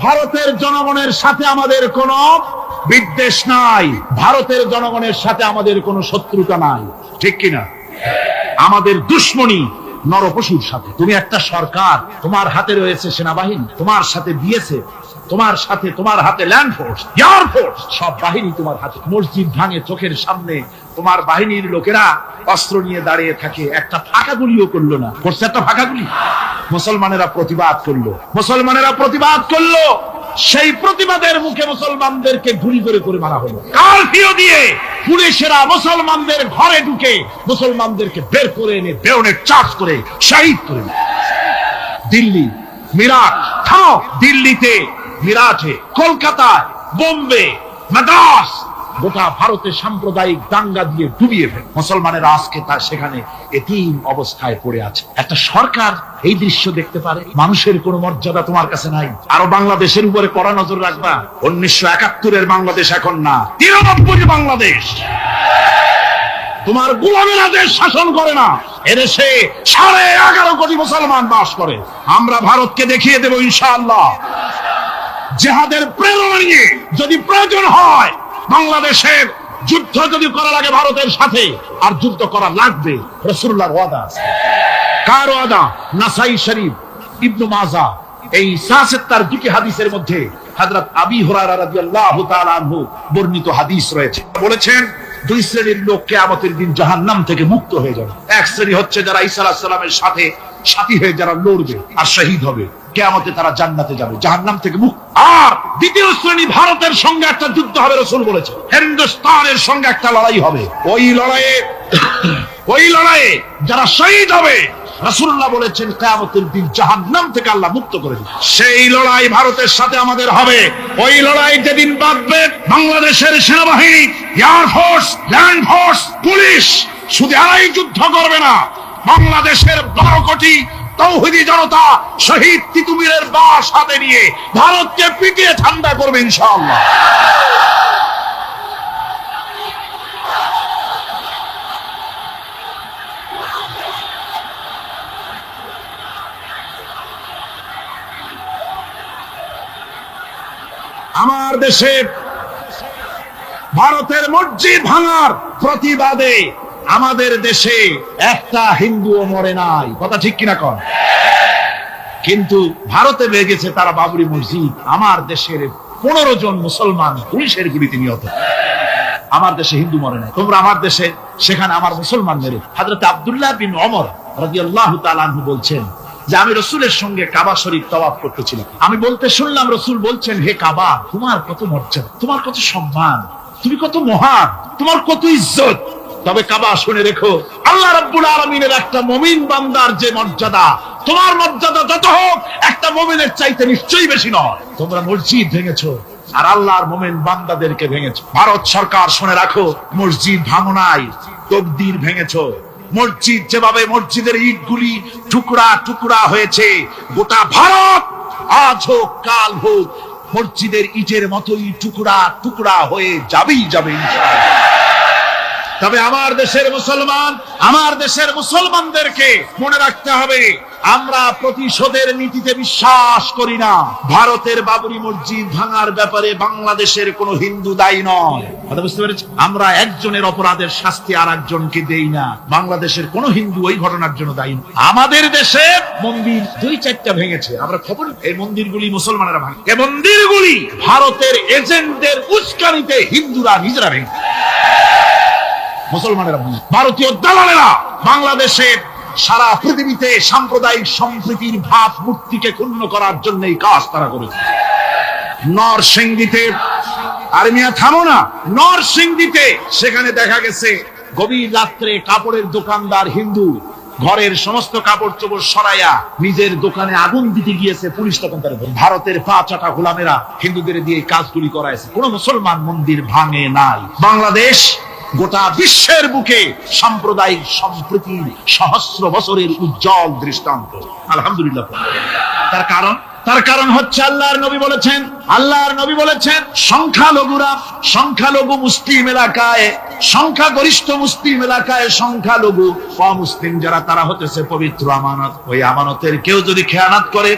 ভারতের জনগণের সাথে আমাদের কোনো বিদ্বেষ নাই, ভারতের জনগণের সাথে আমাদের কোনো শত্রুতা নাই, ঠিক কিনা? আমাদের দুশ্মনী নরপশুর সাথে। তুমি একটা সরকার, তোমার হাতে রয়েছে সেনাবাহিনী, তোমার সাথে বিএসএফ, তোমার হাতে ল্যান্ড ফোর্স, এয়ার ফোর্স, সব বাহিনী তোমার হাতে। মসজিদ ভাঙে চোখের সামনে, তোমার বাহিনীর লোকেরা অস্ত্র নিয়ে দাঁড়িয়ে থাকে, একটা ফাঁকা গুলিও করলো না। করছে একটা ফাঁকা গুলি? মুসলমানেরা প্রতিবাদ করলো, সেই প্রতিবাদের মুখে মুসলমানদেরকে গুলি করে মারা হলো। কারফিউ দিয়ে পুলিশেরা মুসলমানদের ঘরে ঢুকে মুসলমানদেরকে বের করে এনে বেয়নেট চার্জ করে শহীদ করে। দিল্লি, মিরাট, দিল্লিতে, মিরাটে, কলকাতায়, বোম্বে, মাদ্রাস, গোটা ভারতের সাম্প্রদায়িক দাঙ্গা দিয়ে ডুবিয়ে ফেলে মুসলমানেরা আজকে তার সেখানে এতিম অবস্থায় পড়ে আছে। একটা সরকার এই দৃশ্য দেখতে পারে? মানুষের কোনো মর্যাদা তোমার কাছে নাই। আরো বাংলাদেশের উপরে কড়া নজর রাখবা। 1971-এর বাংলাদেশ এখন না, 93 বাংলাদেশ। তোমার গোলামেরা দেশ শাসন করে না, এদেশে 11.5 কোটি মুসলমান বাস করে। আমরা ভারতকে দেখিয়ে দেব ইনশাআল্লাহ, জিহাদের প্রেরণা নিয়ে যদি প্রয়োজন হয় বাংলাদেশের যুদ্ধ যদি করা লাগে ভারতের সাথে, আর যুদ্ধ করা লাগবে। রাসূলুল্লাহর ওয়াদা। কার ওয়াদা? নাসাই শরীফ, ইবনে মাজাহ, এই 76 হাদিসের মধ্যে হযরত আবী হুরায়রা রাদিয়াল্লাহু তাআলা আনহু বর্ণিত হাদিস রয়েছে। বলেছেন 2 শ্রেণীর লোক কিয়ামতের দিন জাহান্নাম থেকে মুক্ত হয়ে যাবে। এক শ্রেণী হচ্ছে যারা ঈসা আলাইহিস সালামের সাথে সাথী হয়ে যারা লড়বে আর শহীদ হবে, কিয়ামতে তারা জান্নাতে যাবে, জাহান্নাম থেকে মুক্ত। আর দ্বিতীয় শ্রেণী, ভারতের সঙ্গে একটা যুদ্ধ হবে, রাসূল বলেছেন হিন্দুস্তানের সঙ্গে একটা লড়াই হবে। ওই লড়াইয়ে যারা শহীদ হবে, রাসূলুল্লাহ বলেছেন কিয়ামতের দিন জাহান্নাম থেকে আল্লাহ মুক্ত করে দিবেন। সেই লড়াই ভারতের সাথে আমাদের হবে। ওই লড়াই যেদিন বাঁধবে, বাংলাদেশের সেনাবাহিনী, air force, land force, police শুধু এরাই যুদ্ধ করবে না, বাংলাদেশের 12 কোটি তৌহিদি জনতা শহীদ তিতুমিরের বাস হাতে নিয়ে ভারতকে পিটিয়ে ঠান্ডা করবে ইনশাআল্লাহ। আমার দেশে ভারতের মসজিদ ভাঙার প্রতিবাদে আমাদের দেশে একটা হিন্দুও মরে নাই, কথা ঠিক কিনা কন? কিন্তু ভারতে লেগেছে তারা বাবরি মসজিদ। আমার দেশের 15 জন মুসলমান পুলিশের গুলিতে নিহত। আমার দেশে হিন্দু মরে নাই। তোমরা আমার দেশে সেখানে আমার মুসলমান মেরে। হযরত আব্দুল্লাহ বিন ওমর রাদিয়াল্লাহু তাআলা আনহু বলছেন যে আমি রসুলের সঙ্গে কাবা শরীফ তাওয়াফ করতেছিলাম। আমি বলতে শুনলাম রসুল বলছেন, হে কাবা, তোমার কত মর্যাদা, তোমার কত সম্মান, তুমি কত মহান, তোমার কত ইজ্জত। তবে কাবা শুনে রেখো, আল্লাহ রাব্বুল আলামিনের একটা মুমিন বান্দার যে মর্যাদা, তোমার মর্যাদা যত হোক একটা মুমিনের চাইতে নিশ্চয়ই বেশি নয়। তোমরা মসজিদ ভেঙেছো আর আল্লাহর মুমিন বান্দাদেরকে ভেঙেছো। ভারত সরকার শুনে রাখো, মসজিদ ভাঙো নাই, তকদির ভেঙেছো। মসজিদ যেভাবে মসজিদের ইটগুলি টুকরা টুকরা হয়েছে, গোটা ভারত আজ হোক কাল হোক মসজিদের ইটের মতোই টুকরা টুকরা হয়ে যাবেই যাবে ইনশাআল্লাহ। তবে আমার দেশের মুসলমানদেরকে মনে রাখতে হবে, আমরা প্রতিশোধের নীতিতে বিশ্বাস করি না। ভারতের বাবরি মসজিদ ভাঙার ব্যাপারে বাংলাদেশের কোনো হিন্দু দায়ী নয়, কথা বুঝতে পেরেছি? আমরা একজনের অপরাধের শাস্তি আর একজনকে দেই না। বাংলাদেশের কোনো হিন্দু ওই ঘটনার জন্য দায়ী নয়। আমাদের দেশে মন্দির 2-4টা ভেঙেছে, আমরা খবর, এই মন্দিরগুলি মুসলমানেরা ভাঙে। এই মন্দিরগুলি ভারতের এজেন্টদের উস্কানিতে হিন্দুরা নিজেরা ভেঙে, মুসলমানেরা ভাঙে। ভারতীয় দালালেরা বাংলাদেশের সারা পৃথিবীতে সাম্প্রদায়িক সম্প্রীতির ভাব মূর্তিকে ক্ষুণ্ণ করার জন্য এই কাজ তারা করেছে। নরসিংদীতে, আর মিয়া থামো না, নরসিংদীতে সেখানে দেখা গেছে গভীর রাত্রে কাপড়ের দোকানদার হিন্দু ঘরের সমস্ত কাপড় চোপড় সরাইয়া নিজের দোকানে আগুন দিতে গিয়েছে, পুলিশ তখন তার ভারতের পা চাটা গোলামেরা হিন্দুদের দিয়ে কাজগুলি করাইছে। কোন মুসলমান মন্দির ভাঙে নাই। বাংলাদেশ গোটা বিশ্বের বুকে সাম্প্রদায়িক সম্প্রীতির সহস্র বছরের উজ্জ্বল দৃষ্টান্ত, আলহামদুলিল্লাহ। তার কারণ হচ্ছে আল্লাহর নবী বলেছেন সংখ্যালঘু মুসলিম এলাকায়, সংখ্যাগরিষ্ঠ মুসলিম এলাকায় সংখ্যালঘু অমুসলিম যারা, তারা হতেছে পবিত্র আমানত। ওই আমানতের কেউ যদি খেয়ানত করে,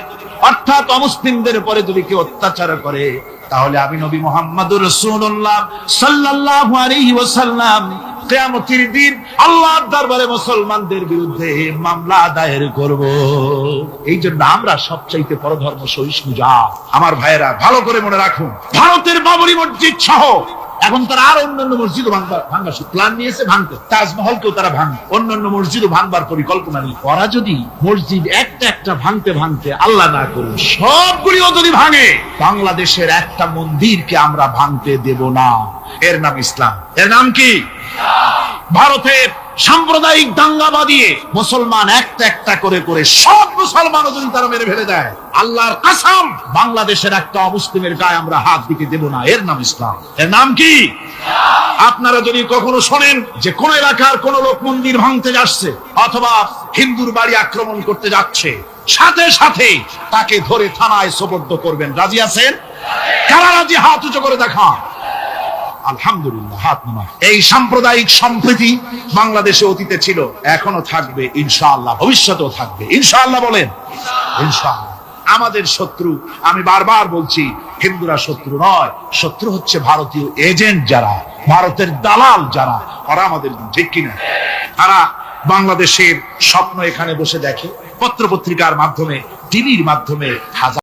অর্থাৎ অমুসলিমদের উপরে যদি কেউ অত্যাচার করে, তাহলে আমি নবী মুহাম্মদুর রাসূলুল্লাহ সাল্লাল্লাহু আলাইহি ওয়াসাল্লাম কিয়ামতের দিন আল্লাহর দরবারে মুসলমানদের বিরুদ্ধে মামলা দায়ের করব। এই জন্য আমরা সবচাইতে পরধর্ম সহিষ্ণু জাত। আমার ভাইয়েরা ভালো করে মনে রাখুন, ভারতের বাবরি মসজিদ সহ এখন তারা আর অন্যান্য মসজিদও ভাঙবার প্ল্যান নিয়েছে, ভাঙতে তাজমহলকেও তারা ভাঙবে, অন্যান্য মসজিদও ভাঙবার পরিকল্পনা নেই। ওরা যদি মসজিদ একটা একটা ভাঙতে ভাঙতে আল্লাহ না করুন সবগুলিও যদি ভাঙে, বাংলাদেশের একটা মন্দিরকে আমরা ভাঙতে দেব না। এর নাম ইসলাম। এর নাম কি? ভারতের সাম্প্রদায়িক দাঙ্গা বাঁধিয়ে মুসলমান একটা একটা করে করে সব মুসলমানও যদি তারা মেরে ফেলে দেয়, আল্লাহর কসম বাংলাদেশের একটা অমুসলিমের গায়ে আমরা হাত দিতে দেব না। এর নাম ইসলাম। এর নাম কি? আপনারা যদি কখনো শোনেন যে কোন এলাকার কোন লোক মন্দির ভাঙতে যাচ্ছে অথবা হিন্দুর বাড়ি আক্রমণ করতে যাচ্ছে, সাথে সাথে তাকে ধরে থানায় সোপর্দ করবেন। রাজি আছেন? কারা রাজি? হাত উঁচু করে দেখা। আলহামদুলিল্লাহ, হাত নামা। এই সাম্প্রদায়িক সম্প্রীতি বাংলাদেশে অতীতে ছিল, এখনো থাকবে ইনশাআল্লাহ, ভবিষ্যতেও থাকবে ইনশাআল্লাহ। বলেন ইনশাআল্লাহ। আমাদের শত্রু, আমি বারবার বলছি, হিন্দুরা শত্রু নয়, শত্রু হচ্ছে ভারতীয় এজেন্ট যারা, ভারতের দালাল যারা, ওরা আমাদের, ঠিক কিনা? তারা বাংলাদেশের স্বপ্ন এখানে বসে দেখে, পত্র পত্রিকার মাধ্যমে, টিভির মাধ্যমে।